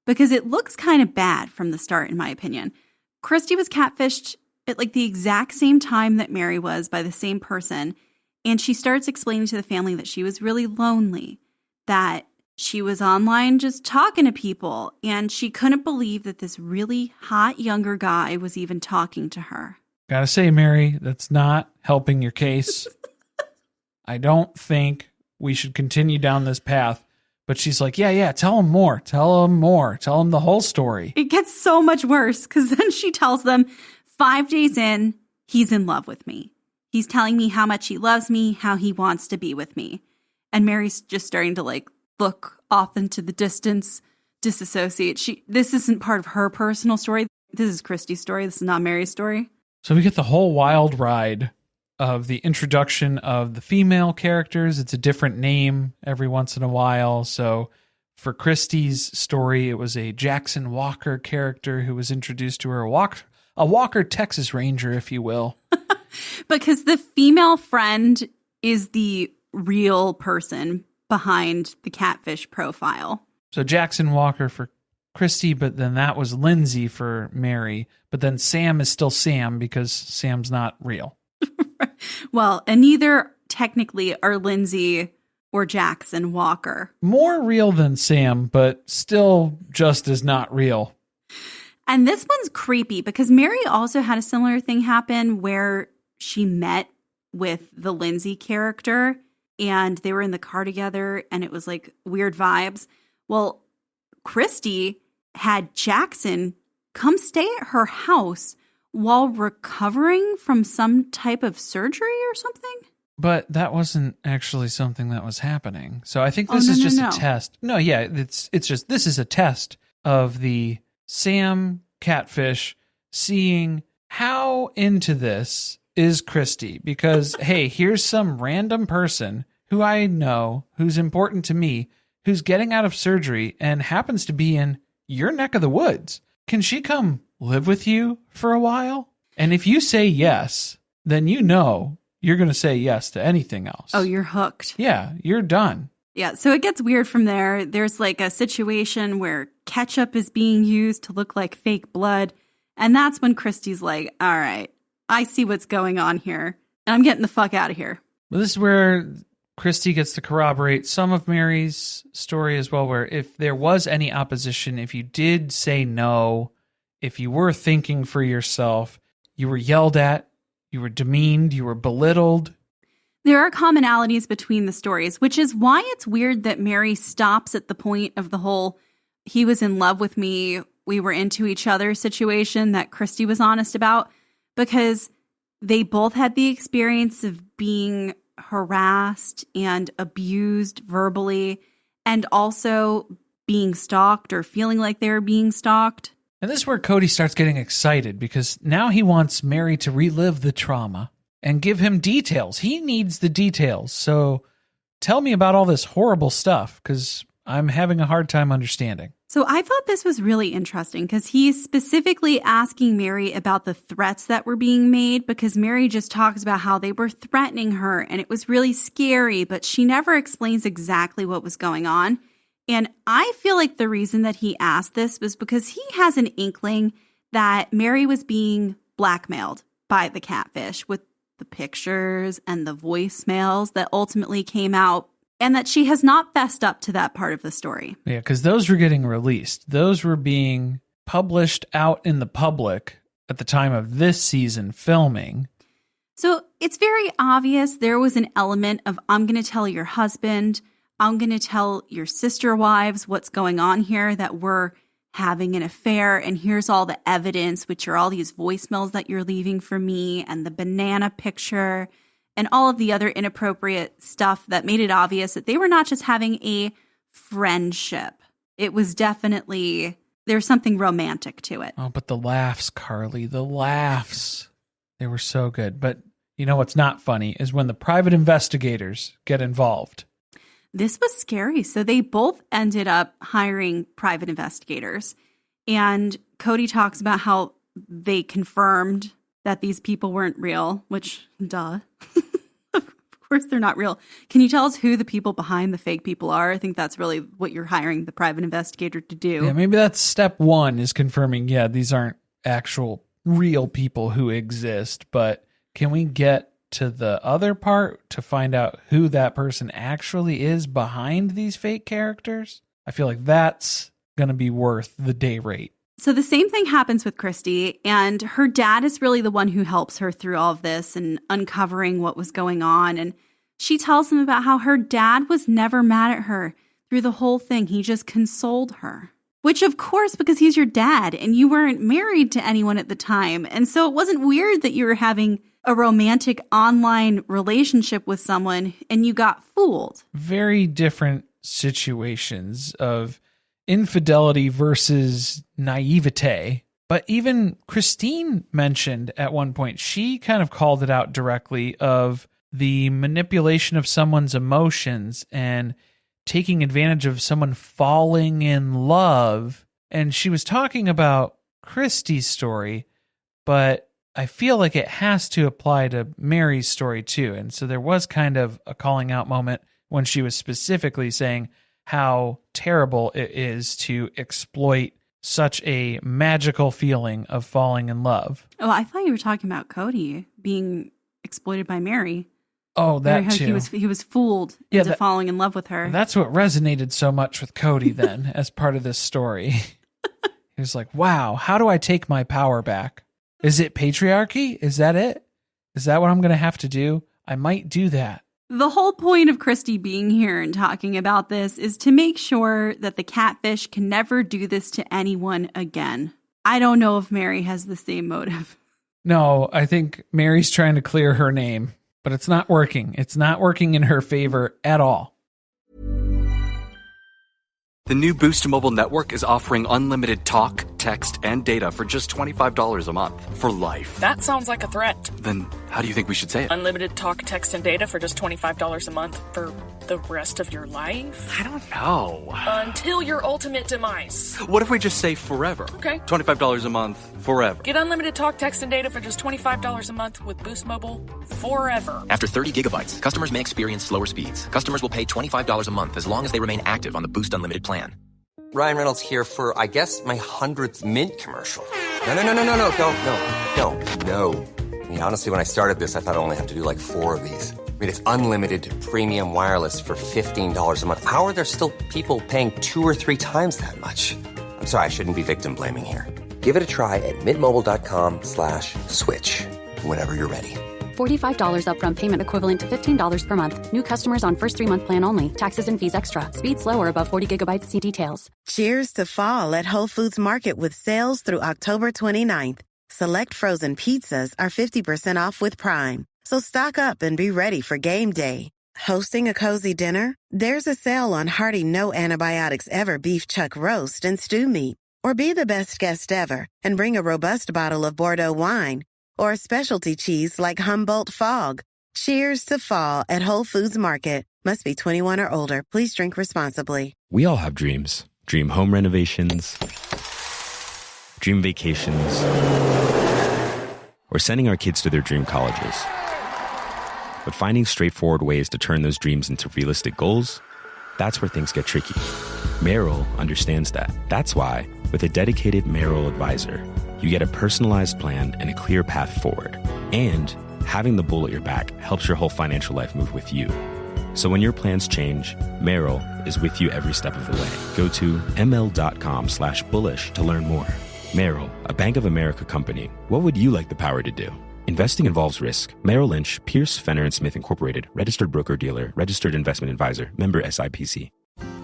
because it looks kind of bad from the start, in my opinion. Christy was catfished at like the exact same time that Meri was by the same person. And she starts explaining to the family that she was really lonely, that she was online just talking to people, and she couldn't believe that this really hot younger guy was even talking to her. Gotta say, Meri, that's not helping your case. I don't think we should continue down this path. But she's like, yeah, tell him more. Tell him more. Tell him the whole story. It gets so much worse because then she tells them 5 days in, he's in love with me. He's telling me how much he loves me, how he wants to be with me. And Meri's just starting to like look off into the distance, disassociate. This isn't part of her personal story. This is Christy's story. This is not Meri's story. So we get the whole wild ride of the introduction of the female characters. It's a different name every once in a while. So for Christy's story, it was a Jackson Walker character who was introduced to her, a Walker Texas Ranger, if you will. Because the female friend is the real person behind the Catfish profile. So Jackson Walker for Christy, but then that was Lindsay for Meri. But then Sam is still Sam because Sam's not real. Well, and neither technically are Lindsay or Jackson Walker. More real than Sam, but still just as not real. And this one's creepy because Meri also had a similar thing happen where she met with the Lindsay character and they were in the car together and it was like weird vibes. Well, Christy had Jackson come stay at her house while recovering from some type of surgery or something. But that wasn't actually something that was happening. So I think this is just a test. No, yeah, it's just, this is a test of the Sam Catfish seeing how into this is Christy. Because, hey, here's some random person who I know, who's important to me, who's getting out of surgery and happens to be in your neck of the woods. Can she come live with you for a while? And if you say yes, then you know you're going to say yes to anything else. Oh, you're hooked. Yeah, you're done. Yeah, so it gets weird from there. There's like a situation where ketchup is being used to look like fake blood. And that's when Christy's like, all right, I see what's going on here. And I'm getting the fuck out of here. Well, this is where Christy gets to corroborate some of Meri's story as well, where if there was any opposition, if you did say no, if you were thinking for yourself, you were yelled at, you were demeaned, you were belittled. There are commonalities between the stories, which is why it's weird that Meri stops at the point of the whole he was in love with me, we were into each other situation that Christy was honest about, because they both had the experience of being harassed and abused verbally, and also being stalked or feeling like they were being stalked. And this is where Kody starts getting excited, because now he wants Meri to relive the trauma and give him details. He needs the details. So tell me about all this horrible stuff, because I'm having a hard time understanding. So I thought this was really interesting because he's specifically asking Meri about the threats that were being made, because Meri just talks about how they were threatening her and it was really scary, but she never explains exactly what was going on. And I feel like the reason that he asked this was because he has an inkling that Meri was being blackmailed by the Catfish with the pictures and the voicemails that ultimately came out, and that she has not fessed up to that part of the story. Yeah, because those were getting released. Those were being published out in the public at the time of this season filming. So it's very obvious there was an element of, I'm going to tell your husband, I'm going to tell your sister wives what's going on here, that we're having an affair, and here's all the evidence, which are all these voicemails that you're leaving for me, and the banana picture, and all of the other inappropriate stuff that made it obvious that they were not just having a friendship. It was definitely, there's something romantic to it. Oh, but the laughs, Carly, the laughs. They were so good. But you know what's not funny is when the private investigators get involved. This was scary. So they both ended up hiring private investigators. And Kody talks about how they confirmed that these people weren't real, which, duh. Of course they're not real. Can you tell us who the people behind the fake people are? I think that's really what you're hiring the private investigator to do. Yeah, maybe that's step one, is confirming, yeah, these aren't actual real people who exist. But can we get to the other part to find out who that person actually is behind these fake characters? I feel like that's going to be worth the day rate. So the same thing happens with Christy, and her dad is really the one who helps her through all of this and uncovering what was going on. And she tells him about how her dad was never mad at her through the whole thing. He just consoled her, which of course, because he's your dad and you weren't married to anyone at the time. And so it wasn't weird that you were having a romantic online relationship with someone and you got fooled. Very different situations of infidelity versus naivete. But even Christine mentioned at one point, she kind of called it out directly, of the manipulation of someone's emotions and taking advantage of someone falling in love. And she was talking about Christy's story, but I feel like it has to apply to Meri's story too. And so there was kind of a calling out moment when she was specifically saying how terrible it is to exploit such a magical feeling of falling in love. Oh, I thought you were talking about Kody being exploited by Meri. Oh, that too. He was fooled into falling in love with her. That's what resonated so much with Kody then as part of this story. He was like, wow, how do I take my power back? Is it patriarchy? Is that it? Is that what I'm going to have to do? I might do that. The whole point of Christy being here and talking about this is to make sure that the Catfish can never do this to anyone again. I don't know if Meri has the same motive. No, I think Meri's trying to clear her name, but it's not working. It's not working in her favor at all. The new Boost Mobile network is offering unlimited talk, text, and data for just $25 a month for life. That sounds like a threat. Then how do you think we should say it? Unlimited talk, text, and data for just $25 a month for the rest of your life? I don't know. Until your ultimate demise. What if we just say forever? Okay. $25 a month, forever. Get unlimited talk, text, and data for just $25 a month with Boost Mobile forever. After 30 gigabytes, customers may experience slower speeds. Customers will pay $25 a month as long as they remain active on the Boost Unlimited plan. Ryan Reynolds here for, I guess, my 100th Mint commercial. No. I mean, honestly, when I started this, I thought I only have to do like 4 of these. I mean, it's unlimited premium wireless for $15 a month. How are there still people paying 2 or 3 times that much? I'm sorry, I shouldn't be victim blaming here. Give it a try at mintmobile.com/switch. Whenever you're ready. $45 upfront payment equivalent to $15 per month. New customers on first 3-month plan only. Taxes and fees extra. Speed slower above 40 gigabytes. See details. Cheers to fall at Whole Foods Market with sales through October 29th. Select frozen pizzas are 50% off with Prime. So stock up and be ready for game day. Hosting a cozy dinner? There's a sale on hearty no antibiotics ever beef chuck roast and stew meat. Or be the best guest ever and bring a robust bottle of Bordeaux wine. Or a specialty cheese like Humboldt Fog. Cheers to fall at Whole Foods Market. Must be 21 or older. Please drink responsibly. We all have dreams. Dream home renovations, dream vacations, or sending our kids to their dream colleges. But finding straightforward ways to turn those dreams into realistic goals, that's where things get tricky. Merrill understands that. That's why, with a dedicated Merrill advisor, you get a personalized plan and a clear path forward. And having the bull at your back helps your whole financial life move with you. So when your plans change, Merrill is with you every step of the way. Go to ml.com/bullish to learn more. Merrill, a Bank of America company. What would you like the power to do? Investing involves risk. Merrill Lynch, Pierce, Fenner & Smith Incorporated, registered broker-dealer, registered investment advisor, member SIPC.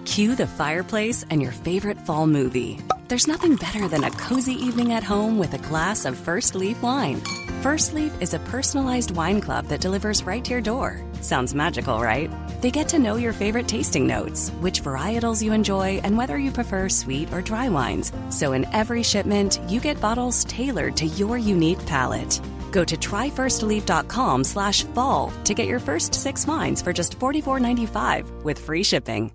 Cue the fireplace and your favorite fall movie. There's nothing better than a cozy evening at home with a glass of First Leaf wine. First Leaf is a personalized wine club that delivers right to your door. Sounds magical, right? They get to know your favorite tasting notes, which varietals you enjoy, and whether you prefer sweet or dry wines. So in every shipment, you get bottles tailored to your unique palate. Go to tryfirstleaf.com/fall to get your first 6 wines for just $44.95 with free shipping.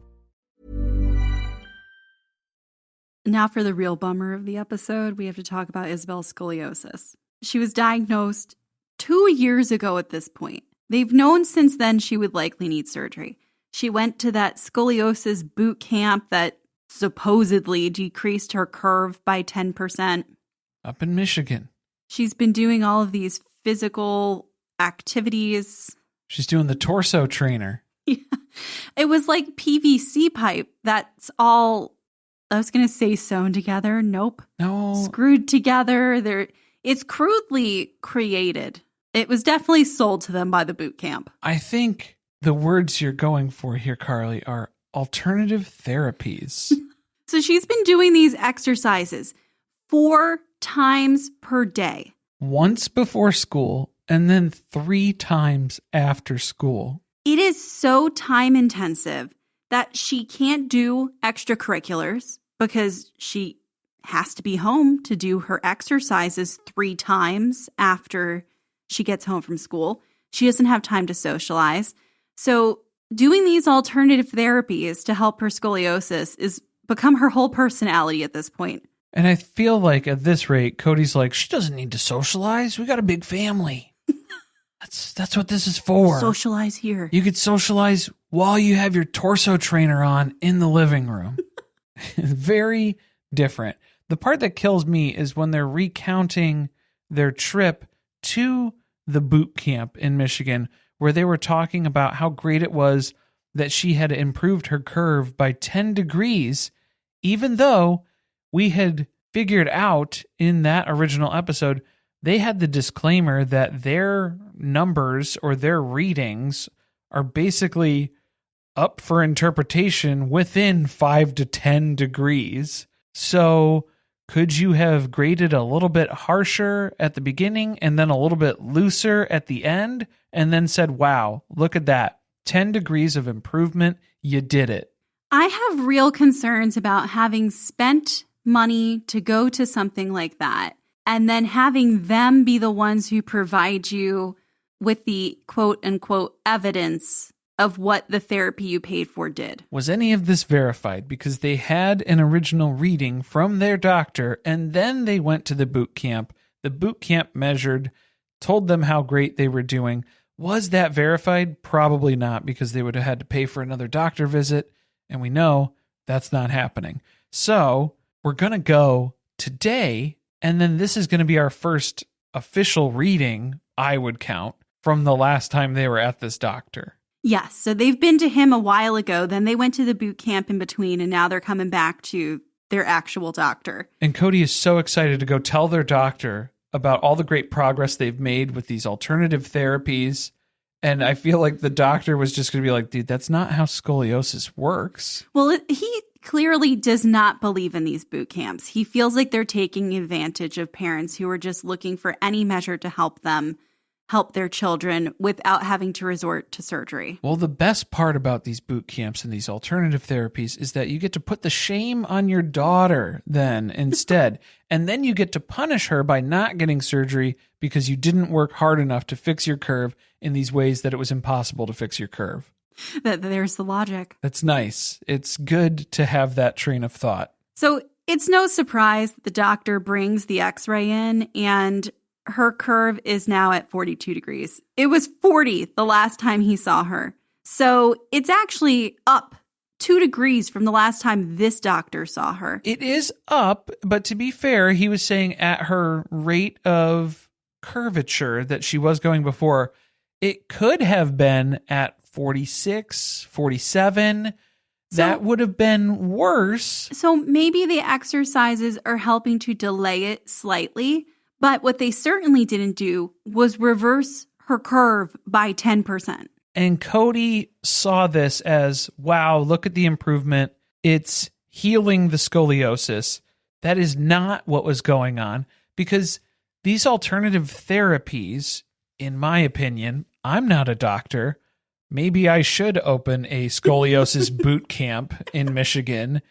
Now for the real bummer of the episode, we have to talk about Isabelle's scoliosis. She was diagnosed 2 years ago at this point. They've known since then she would likely need surgery. She went to that scoliosis boot camp that supposedly decreased her curve by 10%. Up in Michigan. She's been doing all of these physical activities. She's doing the torso trainer. Yeah. It was like PVC pipe. That's all, I was going to say sewn together. Nope. No. Screwed together. It's crudely created. It was definitely sold to them by the boot camp. I think the words you're going for here, Carly, are alternative therapies. So she's been doing these exercises 4 times per day. Once before school and then 3 times after school. It is so time intensive that she can't do extracurriculars because she has to be home to do her exercises 3 times after she gets home from school. She doesn't have time to socialize. So doing these alternative therapies to help her scoliosis is become her whole personality at this point. And I feel like at this rate, Kody's like, she doesn't need to socialize. We got a big family. That's what this is for. Socialize here. You could socialize while you have your torso trainer on in the living room. Very different. The part that kills me is when they're recounting their trip to the boot camp in Michigan, where they were talking about how great it was that she had improved her curve by 10 degrees, even though we had figured out in that original episode, they had the disclaimer that their numbers or their readings are basically up for interpretation within 5 to 10 degrees. So could you have graded a little bit harsher at the beginning and then a little bit looser at the end and then said, wow, look at that. 10 degrees of improvement. You did it. I have real concerns about having spent money to go to something like that and then having them be the ones who provide you with the quote unquote evidence of what the therapy you paid for did. Was any of this verified? Because they had an original reading from their doctor and then they went to the boot camp. The boot camp measured, told them how great they were doing. Was that verified? Probably not, because they would have had to pay for another doctor visit. And we know that's not happening. So we're going to go today. And then this is going to be our first official reading, I would count, from the last time they were at this doctor. Yes. So they've been to him a while ago. Then they went to the boot camp in between. And now they're coming back to their actual doctor. And Kody is so excited to go tell their doctor about all the great progress they've made with these alternative therapies. And I feel like the doctor was just going to be like, dude, that's not how scoliosis works. Well, he clearly does not believe in these boot camps. He feels like they're taking advantage of parents who are just looking for any measure to help them help their children without having to resort to surgery. Well, the best part about these boot camps and these alternative therapies is that you get to put the shame on your daughter then instead. And then you get to punish her by not getting surgery because you didn't work hard enough to fix your curve in these ways that it was impossible to fix your curve. There's the logic. That's nice. It's good to have that train of thought. So it's no surprise that the doctor brings the x-ray in and her curve is now at 42 degrees. It was 40 the last time he saw her. So it's actually up 2 degrees from the last time this doctor saw her. It is up, but to be fair, he was saying at her rate of curvature that she was going before, it could have been at 46, 47. That would have been worse. So maybe the exercises are helping to delay it slightly. But what they certainly didn't do was reverse her curve by 10%. And Kody saw this as, wow, look at the improvement. It's healing the scoliosis. That is not what was going on, because these alternative therapies, in my opinion, I'm not a doctor. Maybe I should open a scoliosis boot camp in Michigan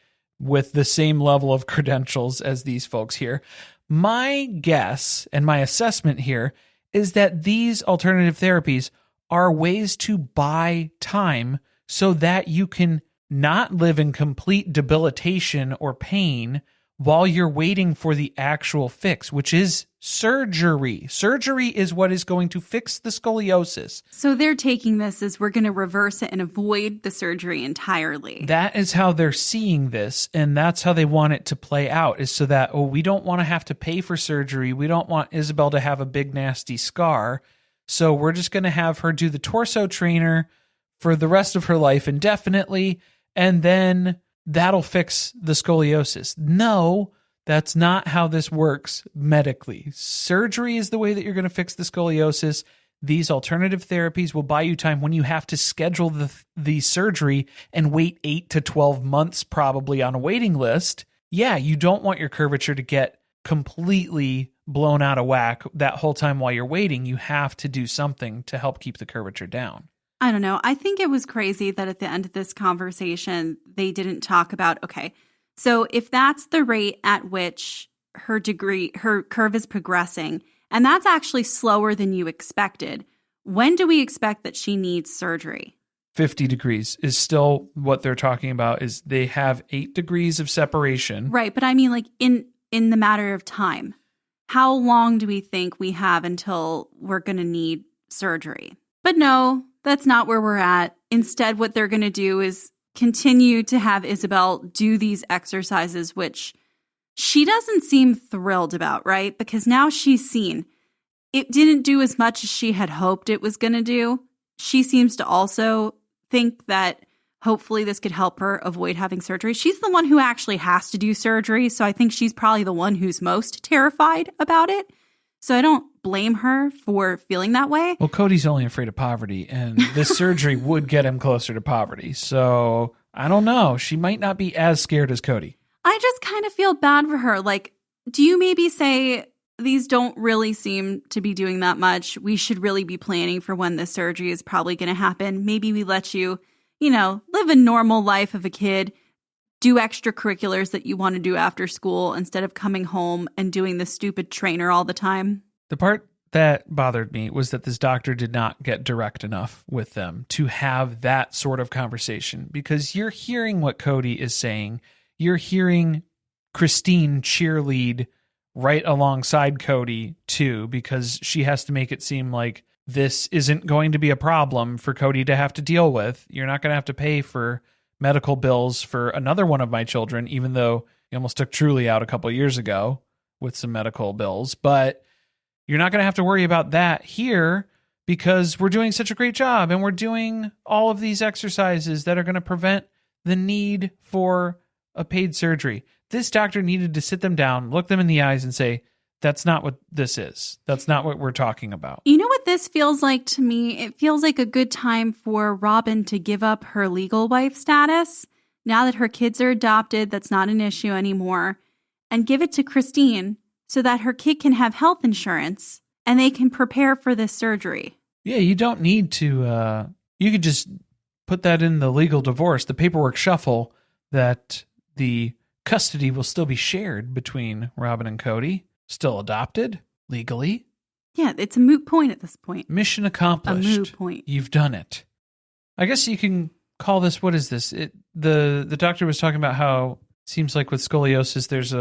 with the same level of credentials as these folks here. My guess and my assessment here is that these alternative therapies are ways to buy time so that you can not live in complete debilitation or pain while you're waiting for the actual fix, which is surgery. Surgery is what is going to fix the scoliosis. So they're taking this as we're going to reverse it and avoid the surgery entirely. That is how they're seeing this, and that's how they want it to play out, is so that, we don't want to have to pay for surgery. We don't want Isabelle to have a big, nasty scar. So we're just going to have her do the torso trainer for the rest of her life indefinitely, and then that'll fix the scoliosis. No, that's not how this works medically. Surgery is the way that you're going to fix the scoliosis. These alternative therapies will buy you time when you have to schedule the surgery and wait 8 to 12 months probably on a waiting list. Yeah, you don't want your curvature to get completely blown out of whack that whole time while you're waiting. You have to do something to help keep the curvature down. I don't know. I think it was crazy that at the end of this conversation, they didn't talk about, okay, so if that's the rate at which her curve is progressing, and that's actually slower than you expected, when do we expect that she needs surgery? 50 degrees is still what they're talking about, is they have 8 degrees of separation. Right. But I mean, like in the matter of time, how long do we think we have until we're going to need surgery? But no, that's not where we're at. Instead, what they're going to do is continue to have Isabelle do these exercises, which she doesn't seem thrilled about, right? Because now she's seen it didn't do as much as she had hoped it was going to do. She seems to also think that hopefully this could help her avoid having surgery. She's the one who actually has to do surgery, so I think she's probably the one who's most terrified about it. So I don't blame her for feeling that way. Well, Kody's only afraid of poverty, and this surgery would get him closer to poverty. So I don't know. She might not be as scared as Kody. I just kind of feel bad for her. Like, do you maybe say these don't really seem to be doing that much? We should really be planning for when the surgery is probably going to happen. Maybe we let you, live a normal life of a kid, do extracurriculars that you want to do after school instead of coming home and doing the stupid trainer all the time. The part that bothered me was that this doctor did not get direct enough with them to have that sort of conversation, because you're hearing what Kody is saying. You're hearing Christine cheerlead right alongside Kody too, because she has to make it seem like this isn't going to be a problem for Kody to have to deal with. You're not going to have to pay for medical bills for another one of my children, even though you almost took Truly out a couple years ago with some medical bills. But you're not going to have to worry about that here because we're doing such a great job and we're doing all of these exercises that are going to prevent the need for a paid surgery. this doctor needed to sit them down, look them in the eyes and say, that's not what this is. That's not what we're talking about. You know what this feels like to me? It feels like a good time for Robyn to give up her legal wife status. Now that her kids are adopted, that's not an issue anymore. And give it to Christine so that her kid can have health insurance and they can prepare for this surgery. Yeah, you don't need to, you could just put that in the legal divorce, the paperwork shuffle, that the custody will still be shared between Robyn and Kody, still adopted legally. Yeah, it's a moot point at this point. Mission accomplished. A moot point. You've done it. I guess you can call this, what is this? The doctor was talking about how it seems like with scoliosis, there's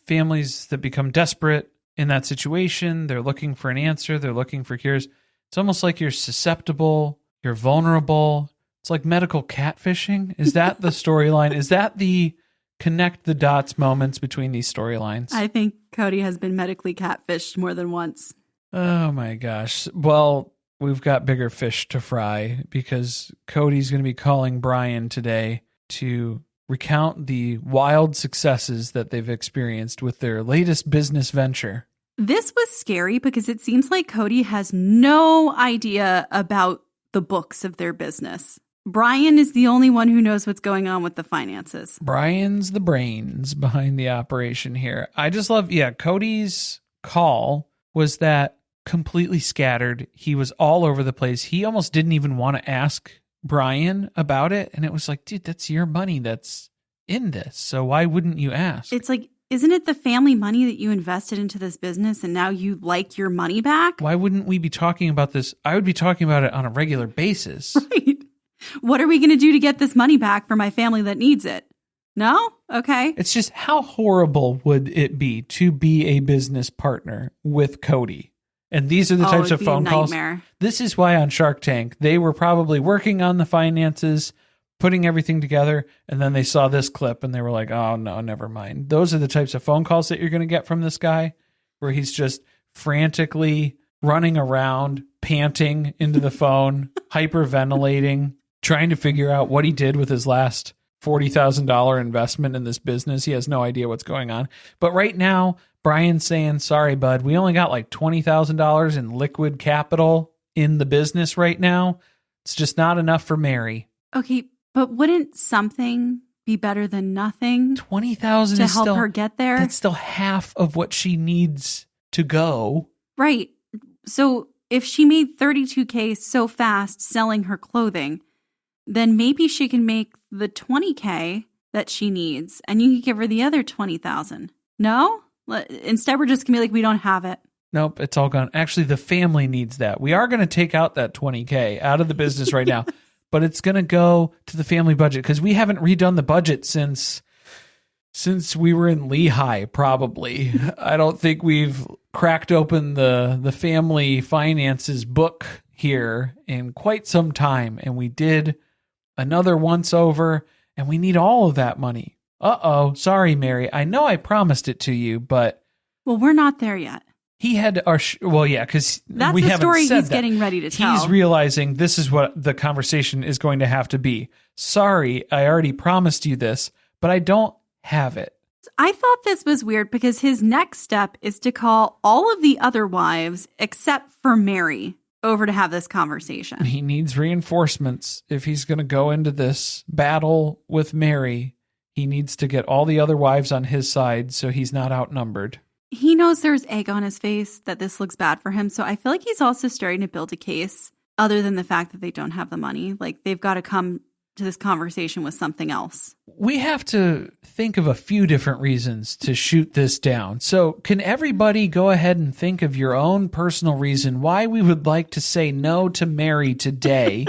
families that become desperate in that situation. They're looking for an answer. They're looking for cures. It's almost like you're susceptible. You're vulnerable. It's like medical catfishing. Is that the storyline? Is that the connect the dots moments between these storylines? I think Kody has been medically catfished more than once. Oh my gosh. Well, we've got bigger fish to fry because Kody's going to be calling Brian today to recount the wild successes that they've experienced with their latest business venture. This was scary because it seems like Kody has no idea about the books of their business. Brian is the only one who knows what's going on with the finances. Brian's the brains behind the operation here. I just love, Kody's call was that completely scattered. He was all over the place. He almost didn't even want to ask Brian about it. And it was like, dude, that's your money that's in this. So why wouldn't you ask? It's like, isn't it the family money that you invested into this business and now you like your money back? Why wouldn't we be talking about this? I would be talking about it on a regular basis. Right. What are we going to do to get this money back for my family that needs it? No? Okay. It's just, how horrible would it be to be a business partner with Kody? And these are the types of phone calls. This is why on Shark Tank, they were probably working on the finances, putting everything together, and then they saw this clip and they were like, oh no, never mind. Those are the types of phone calls that you're going to get from this guy, where he's just frantically running around, panting into the phone, hyperventilating, trying to figure out what he did with his last $40,000 investment in this business. He has no idea what's going on. But right now, Brian's saying, sorry, bud, we only got like $20,000 in liquid capital in the business right now. It's just not enough for Meri. Okay, but wouldn't something be better than nothing? $20,000 to help her get there? That's still half of what she needs to go. Right. So if she made $32K so fast selling her clothing, then maybe she can make the $20K that she needs, and you can give her the other $20,000. No? Instead, we're just going to be like, we don't have it. Nope, it's all gone. Actually, the family needs that. We are going to take out that $20K out of the business right now, but it's going to go to the family budget because we haven't redone the budget since we were in Lehigh, probably. I don't think we've cracked open the family finances book here in quite some time, and we did another once over, and we need all of that money. Uh-oh, sorry, Meri. I know I promised it to you, but... Well, we're not there yet. He had our... well, yeah, because that's we the haven't story said he's that. Getting ready to tell. He's realizing this is what the conversation is going to have to be. Sorry, I already promised you this, but I don't have it. I thought this was weird because his next step is to call all of the other wives, except for Meri, over to have this conversation. He needs reinforcements. If he's going to go into this battle with Meri, he needs to get all the other wives on his side so he's not outnumbered. He knows there's egg on his face, that this looks bad for him. So I feel like he's also starting to build a case other than the fact that they don't have the money. Like, they've got to come to this conversation with something else. We have to think of a few different reasons to shoot this down. So can everybody go ahead and think of your own personal reason why we would like to say no to Meri today?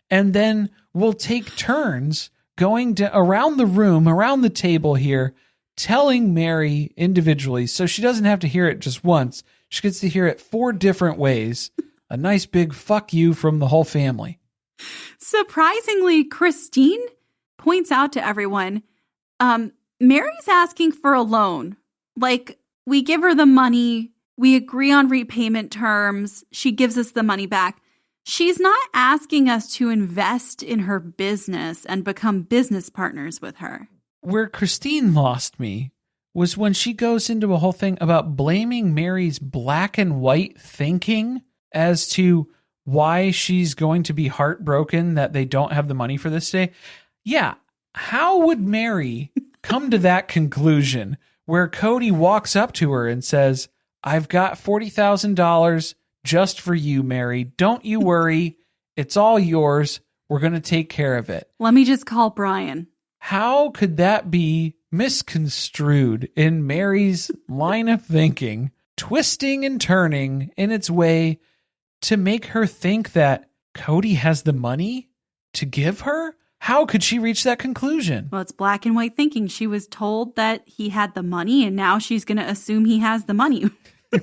And then we'll take turns going around the room, around the table here, telling Meri individually so she doesn't have to hear it just once. She gets to hear it 4 different ways. A nice big fuck you from the whole family. Surprisingly, Christine points out to everyone, Meri's asking for a loan. Like, we give her the money, we agree on repayment terms, she gives us the money back. She's not asking us to invest in her business and become business partners with her. where Christine lost me was when she goes into a whole thing about blaming Meri's black and white thinking as to why she's going to be heartbroken that they don't have the money for this day. Yeah. How would Meri come to that conclusion where Kody walks up to her and says, I've got $40,000 just for you, Meri. Don't you worry. It's all yours. We're going to take care of it. Let me just call Brian. How could that be misconstrued in Meri's line of thinking, twisting and turning in its way to make her think that Kody has the money to give her? How could she reach that conclusion? Well, it's black and white thinking. She was told that he had the money, and now she's going to assume he has the money.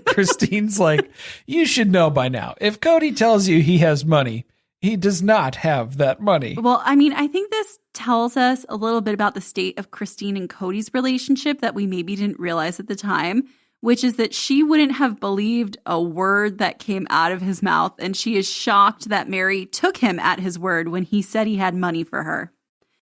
Christine's like, you should know by now. If Kody tells you he has money, he does not have that money. Well, I mean, I think this tells us a little bit about the state of Christine and Kody's relationship that we maybe didn't realize at the time, which is that she wouldn't have believed a word that came out of his mouth, and she is shocked that Meri took him at his word when he said he had money for her.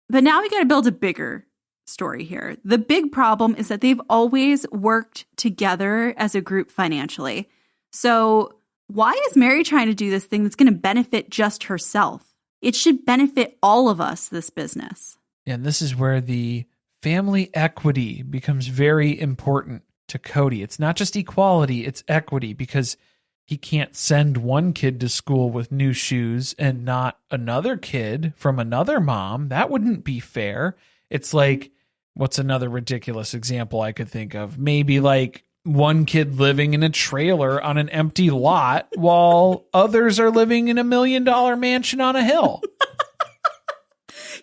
But now we got to build a bigger story here. The big problem is that they've always worked together as a group financially. So why is Meri trying to do this thing that's going to benefit just herself? It should benefit all of us, this business. And this is where the family equity becomes very important to Kody. It's not just equality, it's equity, because he can't send one kid to school with new shoes and not another kid from another mom. That wouldn't be fair. It's like, what's another ridiculous example I could think of? Maybe like one kid living in a trailer on an empty lot while others are living in $1 million mansion on a hill.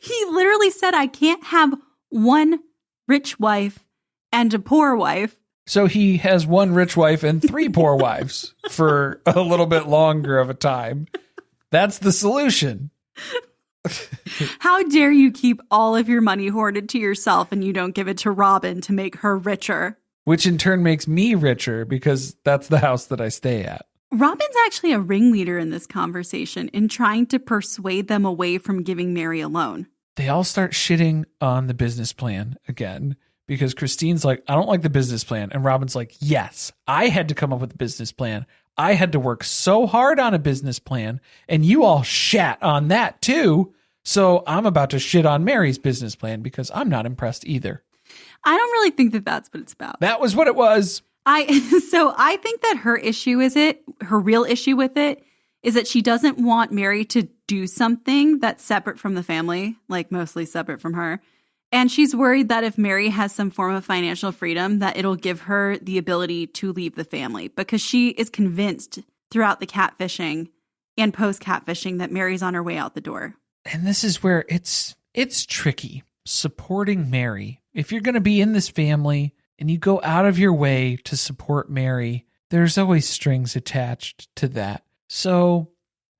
He literally said, I can't have one rich wife and a poor wife. So he has one rich wife and 3 poor wives for a little bit longer of a time. That's the solution. How dare you keep all of your money hoarded to yourself and you don't give it to Robyn to make her richer? Which in turn makes me richer because that's the house that I stay at. Robyn's actually a ringleader in this conversation in trying to persuade them away from giving Meri a loan. They all start shitting on the business plan again because Christine's like, I don't like the business plan. And Robyn's like, yes, I had to come up with a business plan. I had to work so hard on a business plan and you all shat on that too. So I'm about to shit on Meri's business plan because I'm not impressed either. I don't really think that that's what it's about. That was what it was. So I think that her real issue with it is that she doesn't want Meri to do something that's separate from the family, like mostly separate from her. And she's worried that if Meri has some form of financial freedom, that it'll give her the ability to leave the family, because she is convinced throughout the catfishing and post-catfishing that Meri's on her way out the door. And this is where it's tricky, supporting Meri. If you're going to be in this family and you go out of your way to support Meri, there's always strings attached to that. So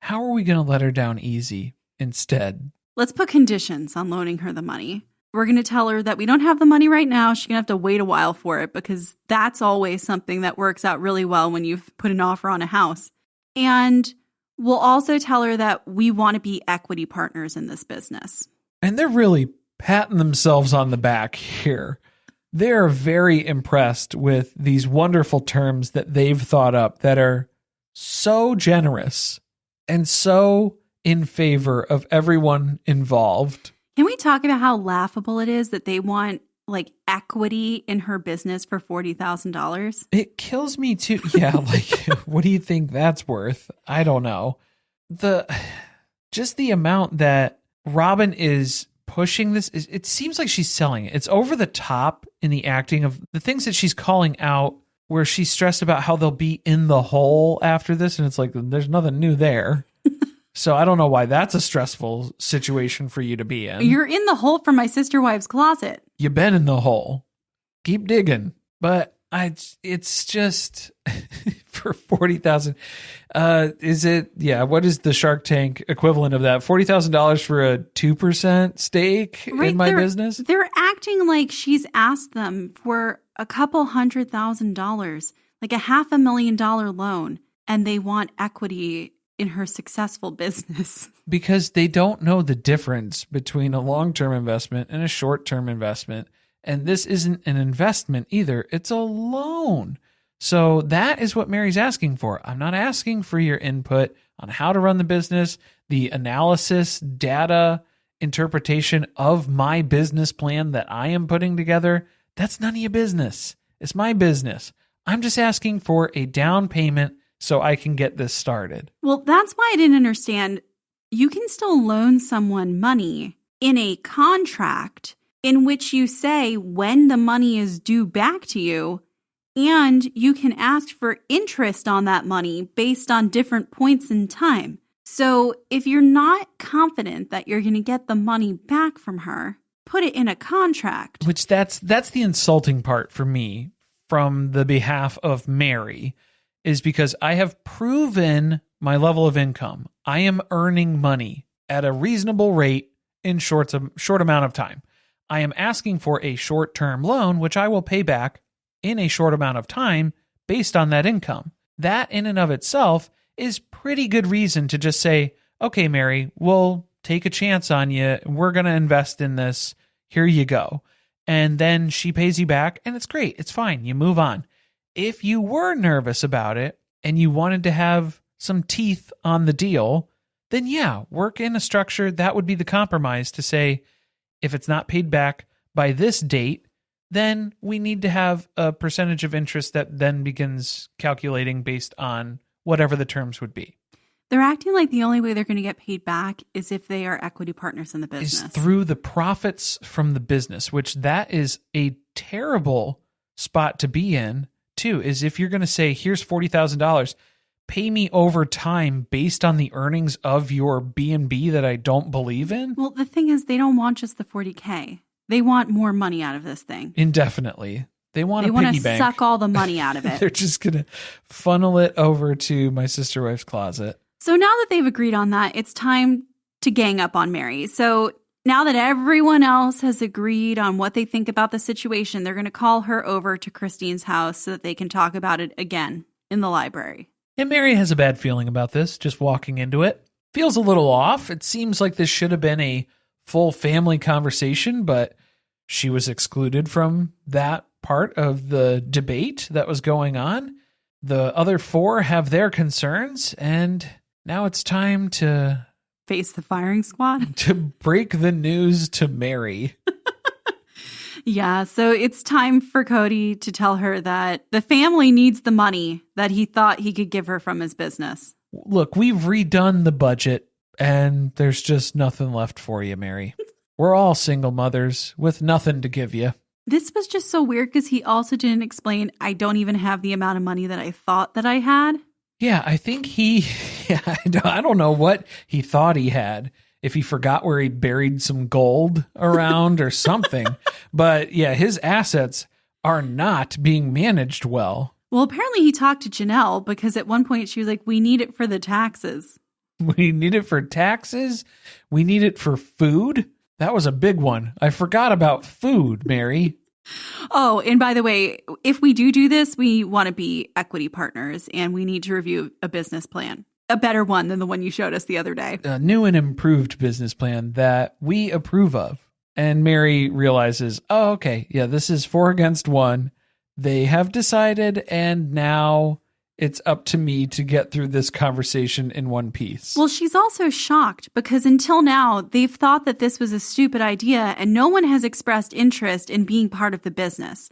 how are we going to let her down easy instead? Let's put conditions on loaning her the money. We're going to tell her that we don't have the money right now. She's going to have to wait a while for it, because that's always something that works out really well when you've put an offer on a house. And we'll also tell her that we want to be equity partners in this business. And they're really patting themselves on the back here. They're very impressed with these wonderful terms that they've thought up that are so generous and so in favor of everyone involved. Can we talk about how laughable it is that they want like equity in her business for $40,000? It kills me too. Yeah, like what do you think that's worth? I don't know. Just the amount that Robyn is pushing this, it seems like she's selling it. It's over the top in the acting of the things that she's calling out, where she's stressed about how they'll be in the hole after this, and it's like there's nothing new there. So I don't know why that's a stressful situation for you to be in. You're in the hole from my sister wives' closet. You've been in the hole. Keep digging. But it's just for $40,000. Is it? Yeah. What is the Shark Tank equivalent of that? $40,000 for a 2% stake in my business? They're acting like she's asked them for a couple $100,000, like a $500,000 loan, and they want equity in her successful business. Because they don't know the difference between a long-term investment and a short-term investment. And this isn't an investment either. It's a loan. So that is what Meri's asking for. I'm not asking for your input on how to run the business, the analysis, data, interpretation of my business plan that I am putting together. That's none of your business. It's my business. I'm just asking for a down payment so I can get this started. Well, that's why I didn't understand. You can still loan someone money in a contract in which you say when the money is due back to you, and you can ask for interest on that money based on different points in time. So if you're not confident that you're going to get the money back from her, put it in a contract. Which that's the insulting part for me from the behalf of Meri, is because I have proven my level of income. I am earning money at a reasonable rate in short amount of time. I am asking for a short-term loan, which I will pay back in a short amount of time based on that income. That in and of itself is pretty good reason to just say, okay, Meri, we'll take a chance on you. We're going to invest in this. Here you go. And then she pays you back and it's great. It's fine. You move on. If you were nervous about it and you wanted to have some teeth on the deal, then yeah, work in a structure. That would be the compromise to say, if it's not paid back by this date, then we need to have a percentage of interest that then begins calculating based on whatever the terms would be. They're acting like the only way they're going to get paid back is if they are equity partners in the business. Is through the profits from the business, which that is a terrible spot to be in, too, is if you're going to say, here's $40,000, pay me over time based on the earnings of your B&B that I don't believe in. Well, the thing is, they don't want just the $40K. They want more money out of this thing. Indefinitely. They want a piggy bank. They want to suck all the money out of it. They're just going to funnel it over to my sister wife's closet. So now that they've agreed on that, it's time to gang up on Meri. So now that everyone else has agreed on what they think about the situation, they're going to call her over to Christine's house so that they can talk about it again in the library. And Meri has a bad feeling about this, just walking into it. Feels a little off. It seems like this should have been a full family conversation, but she was excluded from that part of the debate that was going on. The other four have their concerns, and now it's time to face the firing squad, to break the news to Meri. Yeah, so it's time for Kody to tell her that the family needs the money that he thought he could give her from his business. Look, we've redone the budget, and there's just nothing left for you, Meri. We're all single mothers with nothing to give you. This was just so weird because he also didn't explain, I don't even have the amount of money that I thought that I had. Yeah, I think I don't know what he thought he had. If he forgot where he buried some gold around or something. But yeah, his assets are not being managed well. Well, apparently he talked to Janelle because at one point she was like, we need it for the taxes. We need it for taxes? We need it for food? That was a big one. I forgot about food, Meri. Oh, and by the way, if we do this, we want to be equity partners and we need to review a business plan. A better one than the one you showed us the other day. A new and improved business plan that we approve of. And Meri realizes, oh, okay, yeah, this is 4 against 1. They have decided, and now it's up to me to get through this conversation in one piece. Well, she's also shocked because until now, they've thought that this was a stupid idea and no one has expressed interest in being part of the business.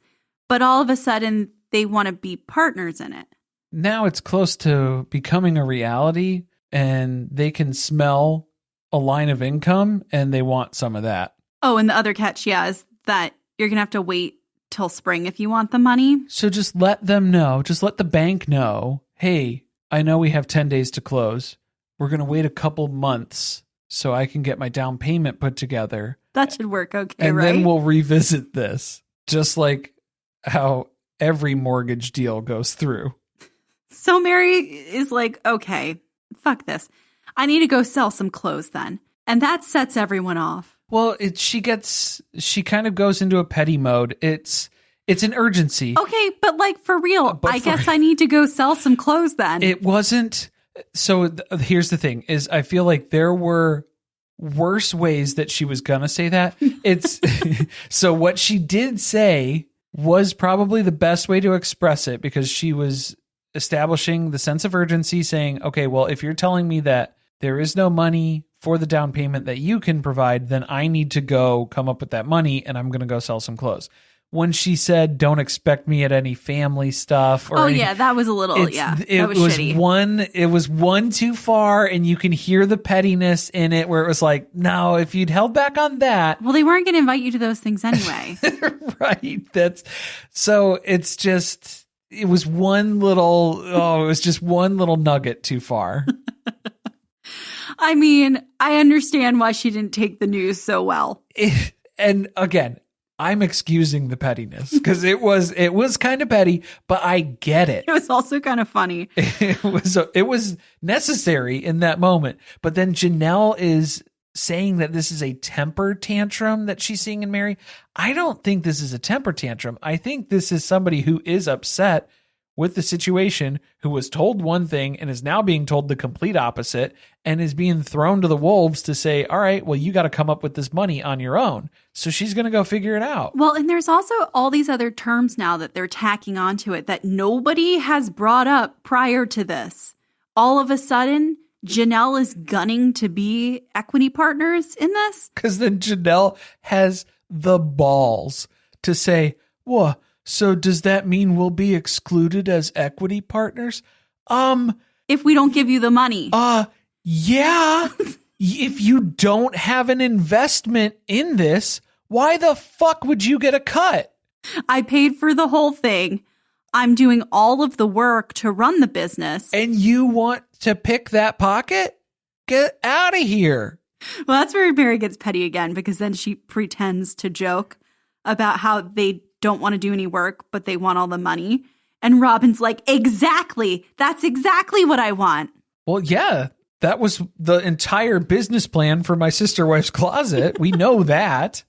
But all of a sudden, they want to be partners in it. Now it's close to becoming a reality and they can smell a line of income and they want some of that. Oh, and the other catch, yeah, is that you're going to have to wait till spring if you want the money. So just let them know, just let the bank know, hey, I know we have 10 days to close. We're going to wait a couple months so I can get my down payment put together. That should work okay, and right? And then we'll revisit this, just like how every mortgage deal goes through. So Meri is like, okay, fuck this. I need to go sell some clothes then. And that sets everyone off. Well, she kind of goes into a petty mode. It's an urgency. Okay, but like for real, I guess I need to go sell some clothes then. It wasn't So here's the thing is I feel like there were worse ways that she was going to say that. It's so what she did say was probably the best way to express it because she was establishing the sense of urgency saying, okay, well, if you're telling me that there is no money for the down payment that you can provide, then I need to go come up with that money and I'm going to go sell some clothes. When she said, don't expect me at any family stuff. Or yeah, that was a little, that was shitty. It was one too far and you can hear the pettiness in it where it was like, no, if you'd held back on that. Well, they weren't going to invite you to those things anyway. Right. It's just, it was one little nugget too far. I mean, I understand why she didn't take the news so well. And again, I'm excusing the pettiness because it was kind of petty, but I get it. It was also kind of funny. It was necessary in that moment. But then Janelle is saying that this is a temper tantrum that she's seeing in Meri. I don't think this is a temper tantrum. I think this is somebody who is upset with the situation, who was told one thing and is now being told the complete opposite and is being thrown to the wolves to say, all right, well, you got to come up with this money on your own. So she's going to go figure it out. Well, and there's also all these other terms now that they're tacking onto it that nobody has brought up prior to this. All of a sudden, Janelle is gunning to be equity partners in this. Because then Janelle has the balls to say, whoa, so does that mean we'll be excluded as equity partners? If we don't give you the money. Yeah. If you don't have an investment in this, why the fuck would you get a cut? I paid for the whole thing. I'm doing all of the work to run the business. And you want to pick that pocket? Get out of here. Well, that's where Meri gets petty again, because then she pretends to joke about how they don't want to do any work, but they want all the money. And Robyn's like, exactly. That's exactly what I want. Well, yeah, that was the entire business plan for My Sister Wife's Closet. We know that.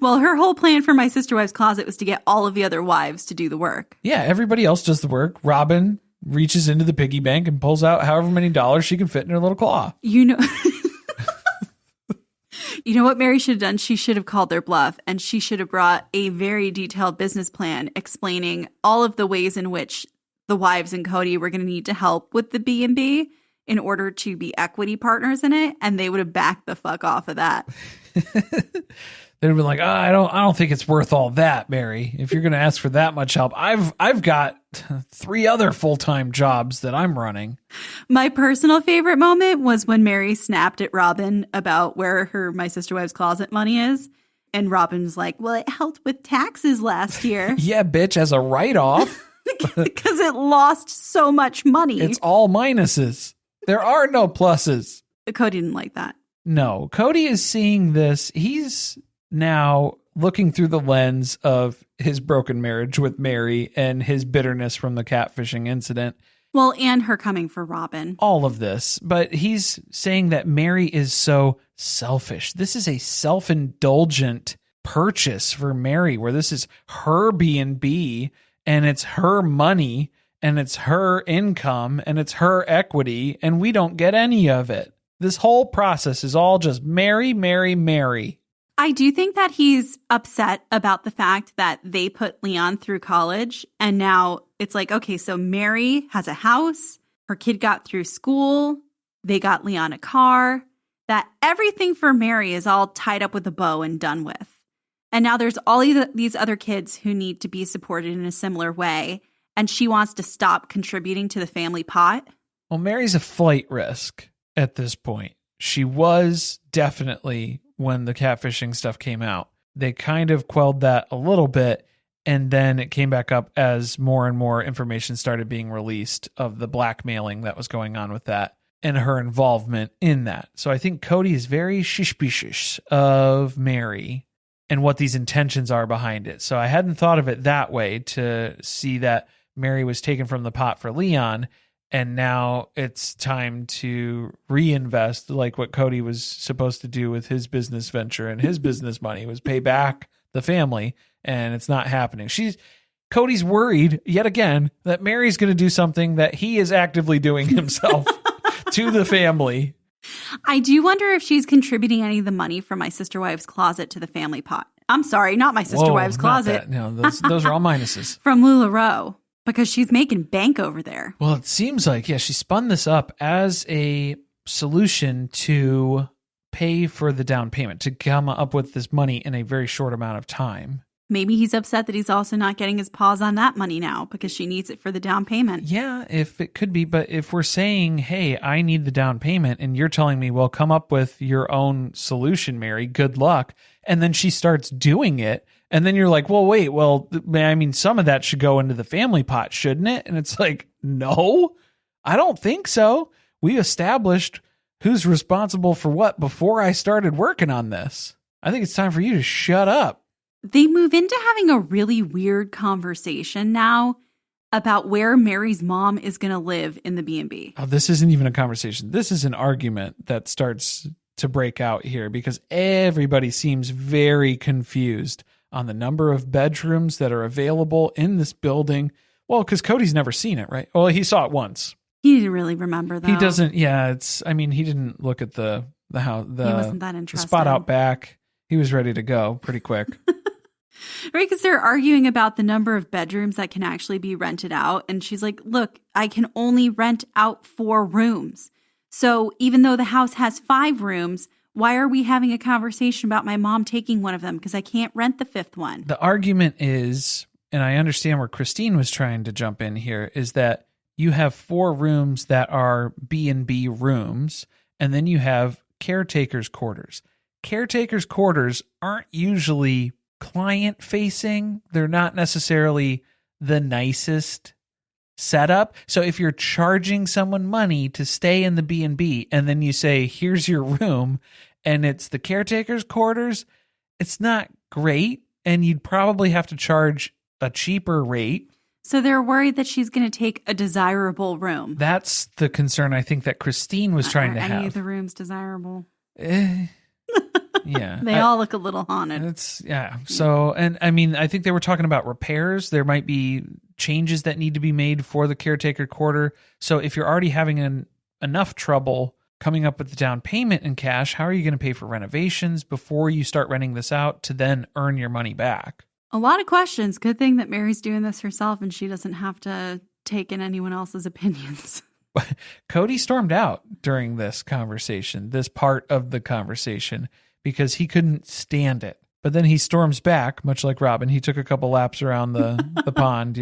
Well, her whole plan for My Sister Wife's Closet was to get all of the other wives to do the work. Yeah, everybody else does the work. Robyn reaches into the piggy bank and pulls out however many dollars she can fit in her little claw. You know what Meri should have done? She should have called their bluff, and she should have brought a very detailed business plan explaining all of the ways in which the wives and Kody were going to need to help with the B&B in order to be equity partners in it, and they would have backed the fuck off of that. They'd have been like, I don't think it's worth all that, Meri. If you're going to ask for that much help, I've got 3 other full-time jobs that I'm running. My personal favorite moment was when Meri snapped at Robyn about where her My Sister Wife's Closet money is. And Robyn's like, well, it helped with taxes last year. Yeah, bitch, as a write-off. Because it lost so much money. It's all minuses. There are no pluses. Kody didn't like that. No, Kody is seeing this. He's now looking through the lens of his broken marriage with Meri and his bitterness from the catfishing incident. Well, and her coming for Robyn. All of this. But he's saying that Meri is so selfish. This is a self-indulgent purchase for Meri, where this is her B&B and it's her money and it's her income and it's her equity, and we don't get any of it. This whole process is all just Meri, Meri, Meri. I do think that he's upset about the fact that they put Leon through college, and now it's like, okay, so Meri has a house, her kid got through school, they got Leon a car, that everything for Meri is all tied up with a bow and done with. And now there's all these other kids who need to be supported in a similar way, and she wants to stop contributing to the family pot. Well, Meri's a flight risk at this point. She was definitely when the catfishing stuff came out. They kind of quelled that a little bit, and then it came back up as more and more information started being released of the blackmailing that was going on with that and her involvement in that. So I think Kody is very suspicious of Meri and what these intentions are behind it. So I hadn't thought of it that way, to see that Meri was taken from the pot for Leon, and now it's time to reinvest, like what Kody was supposed to do with his business venture and his business money, was pay back the family, and it's not happening. Cody's worried yet again that Meri's going to do something that he is actively doing himself. to the family. I do wonder if she's contributing any of the money from my sister wives closet to the family pot. I'm sorry, not my sister wives closet. No, those are all minuses. From LuLaRoe, because she's making bank over there. Well, it seems like, she spun this up as a solution to pay for the down payment, to come up with this money in a very short amount of time. Maybe he's upset that he's also not getting his paws on that money now because she needs it for the down payment. Yeah, if it could be. But if we're saying, hey, I need the down payment, and you're telling me, well, come up with your own solution, Meri, good luck. And then she starts doing it. And then you're like, well, wait, some of that should go into the family pot, shouldn't it? And it's like, no, I don't think so. We established who's responsible for what before I started working on this. I think it's time for you to shut up. They move into having a really weird conversation now about where Meri's mom is going to live in the B&B. Oh, this isn't even a conversation. This is an argument that starts to break out here because everybody seems very confused on the number of bedrooms that are available in this building. Well, because Kody's never seen it, right? Well, he saw it once. He didn't really remember, though. He doesn't. Yeah, he didn't look at the house, he wasn't that interested. The spot out back. He was ready to go pretty quick. Right, because they're arguing about the number of bedrooms that can actually be rented out. And she's like, look, I can only rent out 4 rooms. So even though the house has 5 rooms, why are we having a conversation about my mom taking one of them? Because I can't rent the 5th one. The argument is, and I understand where Christine was trying to jump in here, is that you have 4 rooms that are B&B rooms, and then you have caretaker's quarters. Caretaker's quarters aren't usually client facing. They're not necessarily the nicest setup. So if you're charging someone money to stay in the B&B and then you say, here's your room, and it's the caretaker's quarters, it's not great. And you'd probably have to charge a cheaper rate. So they're worried that she's going to take a desirable room. That's the concern I think that Christine was trying to have. Any of the rooms desirable? Yeah. They all look a little haunted. So, and I think they were talking about repairs. There might be changes that need to be made for the caretaker quarter. So if you're already having enough trouble coming up with the down payment in cash, how are you going to pay for renovations before you start renting this out to then earn your money back? A lot of questions. Good thing that Meri's doing this herself and she doesn't have to take in anyone else's opinions. Kody stormed out during this conversation, this part of the conversation, because he couldn't stand it. But then he storms back, much like Robyn. He took a couple laps around the pond,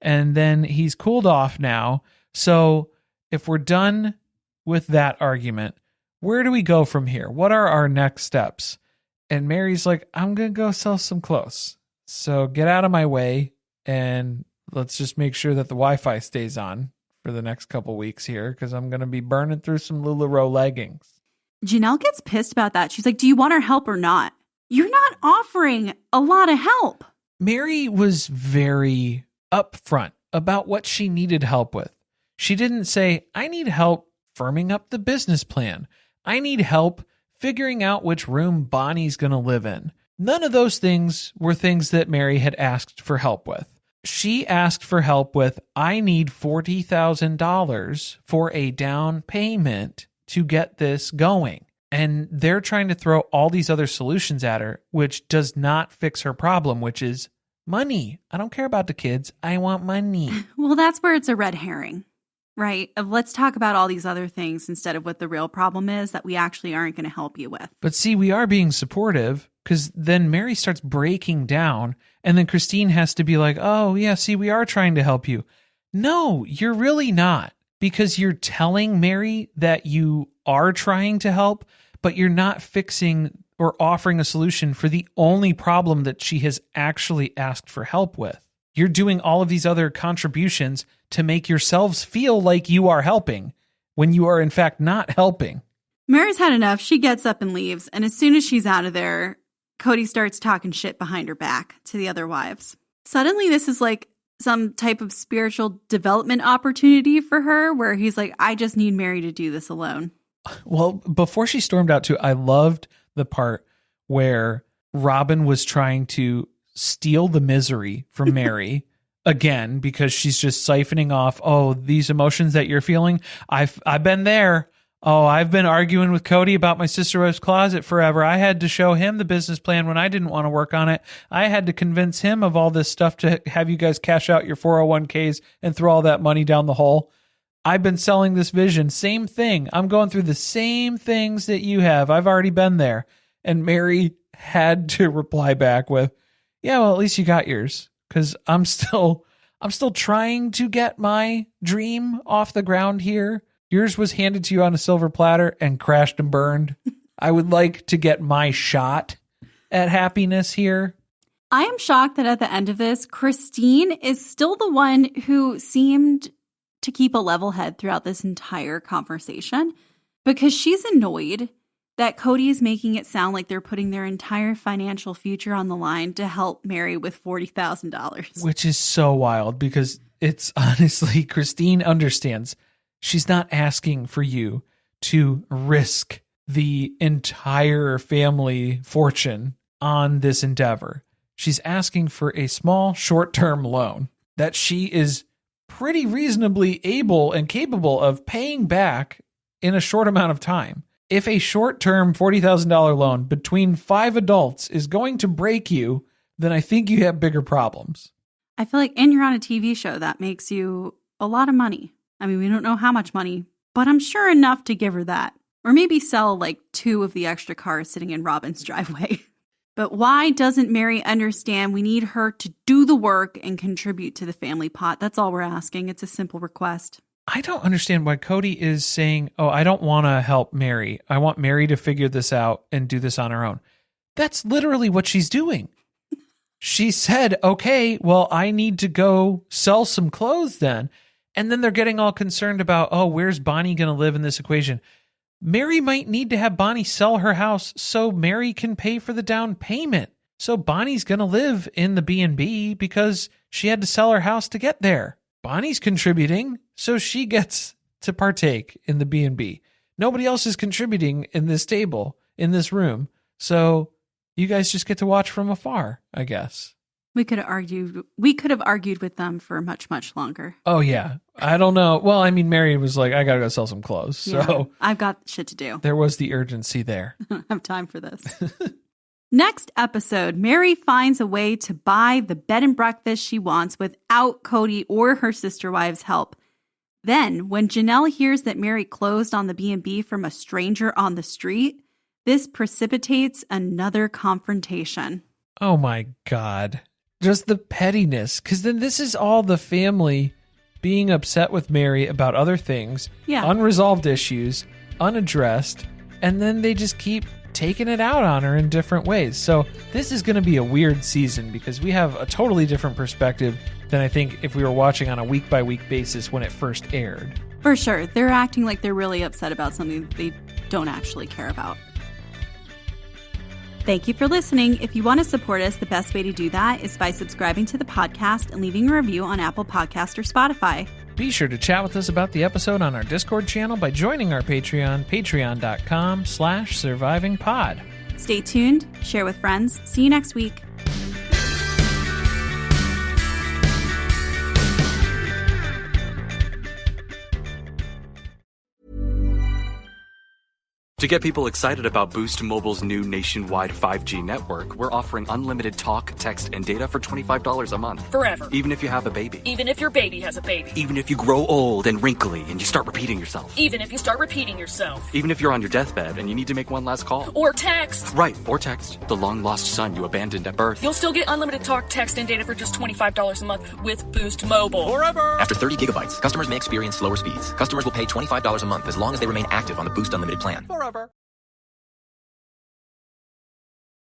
and then he's cooled off now. So if we're done with that argument, where do we go from here? What are our next steps? And Meri's like, I'm going to go sell some clothes. So get out of my way and let's just make sure that the Wi-Fi stays on for the next couple weeks here because I'm going to be burning through some LuLaRoe leggings. Janelle gets pissed about that. She's like, do you want our help or not? You're not offering a lot of help. Meri was very upfront about what she needed help with. She didn't say, I need help firming up the business plan. I need help figuring out which room Bonnie's going to live in. None of those things were things that Meri had asked for help with. She asked for help with, I need $40,000 for a down payment to get this going. And they're trying to throw all these other solutions at her, which does not fix her problem, which is money. I don't care about the kids. I want money. Well, that's where it's a red herring, right? Of let's talk about all these other things instead of what the real problem is that we actually aren't going to help you with. But see, we are being supportive because then Meri starts breaking down and then Christine has to be like, oh, yeah, see, we are trying to help you. No, you're really not, because you're telling Meri that you are trying to help, but you're not fixing or offering a solution for the only problem that she has actually asked for help with. You're doing all of these other contributions to make yourselves feel like you are helping when you are in fact not helping. Meri's had enough. She gets up and leaves. And as soon as she's out of there, Kody starts talking shit behind her back to the other wives. Suddenly, this is like some type of spiritual development opportunity for her where he's like, I just need Meri to do this alone. Well, before she stormed out too, I loved the part where Robyn was trying to steal the misery from Meri again because she's just siphoning off, oh, these emotions that you're feeling, I've been there. Oh, I've been arguing with Kody about my sister-wife's closet forever. I had to show him the business plan when I didn't want to work on it. I had to convince him of all this stuff to have you guys cash out your 401ks and throw all that money down the hole. I've been selling this vision. Same thing. I'm going through the same things that you have. I've already been there. And Meri had to reply back with, yeah, well, at least you got yours. Because I'm still trying to get my dream off the ground here. Yours was handed to you on a silver platter and crashed and burned. I would like to get my shot at happiness here. I am shocked that at the end of this, Christine is still the one who seemed to keep a level head throughout this entire conversation because she's annoyed that Kody is making it sound like they're putting their entire financial future on the line to help Meri with $40,000. Which is so wild because it's honestly, Christine understands. She's not asking for you to risk the entire family fortune on this endeavor. She's asking for a small short-term loan that she is pretty reasonably able and capable of paying back in a short amount of time. If a short-term $40,000 loan between 5 adults is going to break you, then I think you have bigger problems. I feel like, and you're on a TV show that makes you a lot of money. I mean, we don't know how much money, but I'm sure enough to give her that. Or maybe sell like 2 of the extra cars sitting in Robyn's driveway. But why doesn't Meri understand we need her to do the work and contribute to the family pot? That's all we're asking. It's a simple request. I don't understand why Kody is saying, oh, I don't want to help Meri. I want Meri to figure this out and do this on her own. That's literally what she's doing. She said, okay, well, I need to go sell some clothes then. And then they're getting all concerned about, oh, where's Bonnie going to live in this equation? Meri might need to have Bonnie sell her house so Meri can pay for the down payment. So Bonnie's going to live in the B&B because she had to sell her house to get there. Bonnie's contributing, so she gets to partake in the B&B. Nobody else is contributing in this table, in this room. So you guys just get to watch from afar, I guess. We could have argued with them for much, much longer. Oh, yeah. I don't know. Well, I mean, Meri was like, I got to go sell some clothes. So yeah, I've got shit to do. There was the urgency there. I don't have time for this. Next episode, Meri finds a way to buy the bed and breakfast she wants without Kody or her sister wives' help. Then, when Janelle hears that Meri closed on the B&B from a stranger on the street, this precipitates another confrontation. Oh my God. Just the pettiness. Because then this is all the family being upset with Meri about other things, unresolved issues, unaddressed, and then they just keep taking it out on her in different ways. So this is going to be a weird season because we have a totally different perspective than I think if we were watching on a week-by-week basis when it first aired. For sure. They're acting like they're really upset about something they don't actually care about. Thank you for listening. If you want to support us, the best way to do that is by subscribing to the podcast and leaving a review on Apple Podcasts or Spotify. Be sure to chat with us about the episode on our Discord channel by joining our Patreon, patreon.com/survivingpod. Stay tuned, share with friends. See you next week. To get people excited about Boost Mobile's new nationwide 5G network, we're offering unlimited talk, text, and data for $25 a month. Forever. Even if you have a baby. Even if your baby has a baby. Even if you grow old and wrinkly and you start repeating yourself. Even if you start repeating yourself. Even if you're on your deathbed and you need to make one last call. Or text. Right, or text. The long-lost son you abandoned at birth. You'll still get unlimited talk, text, and data for just $25 a month with Boost Mobile. Forever! After 30 gigabytes, customers may experience slower speeds. Customers will pay $25 a month as long as they remain active on the Boost Unlimited plan. Forever!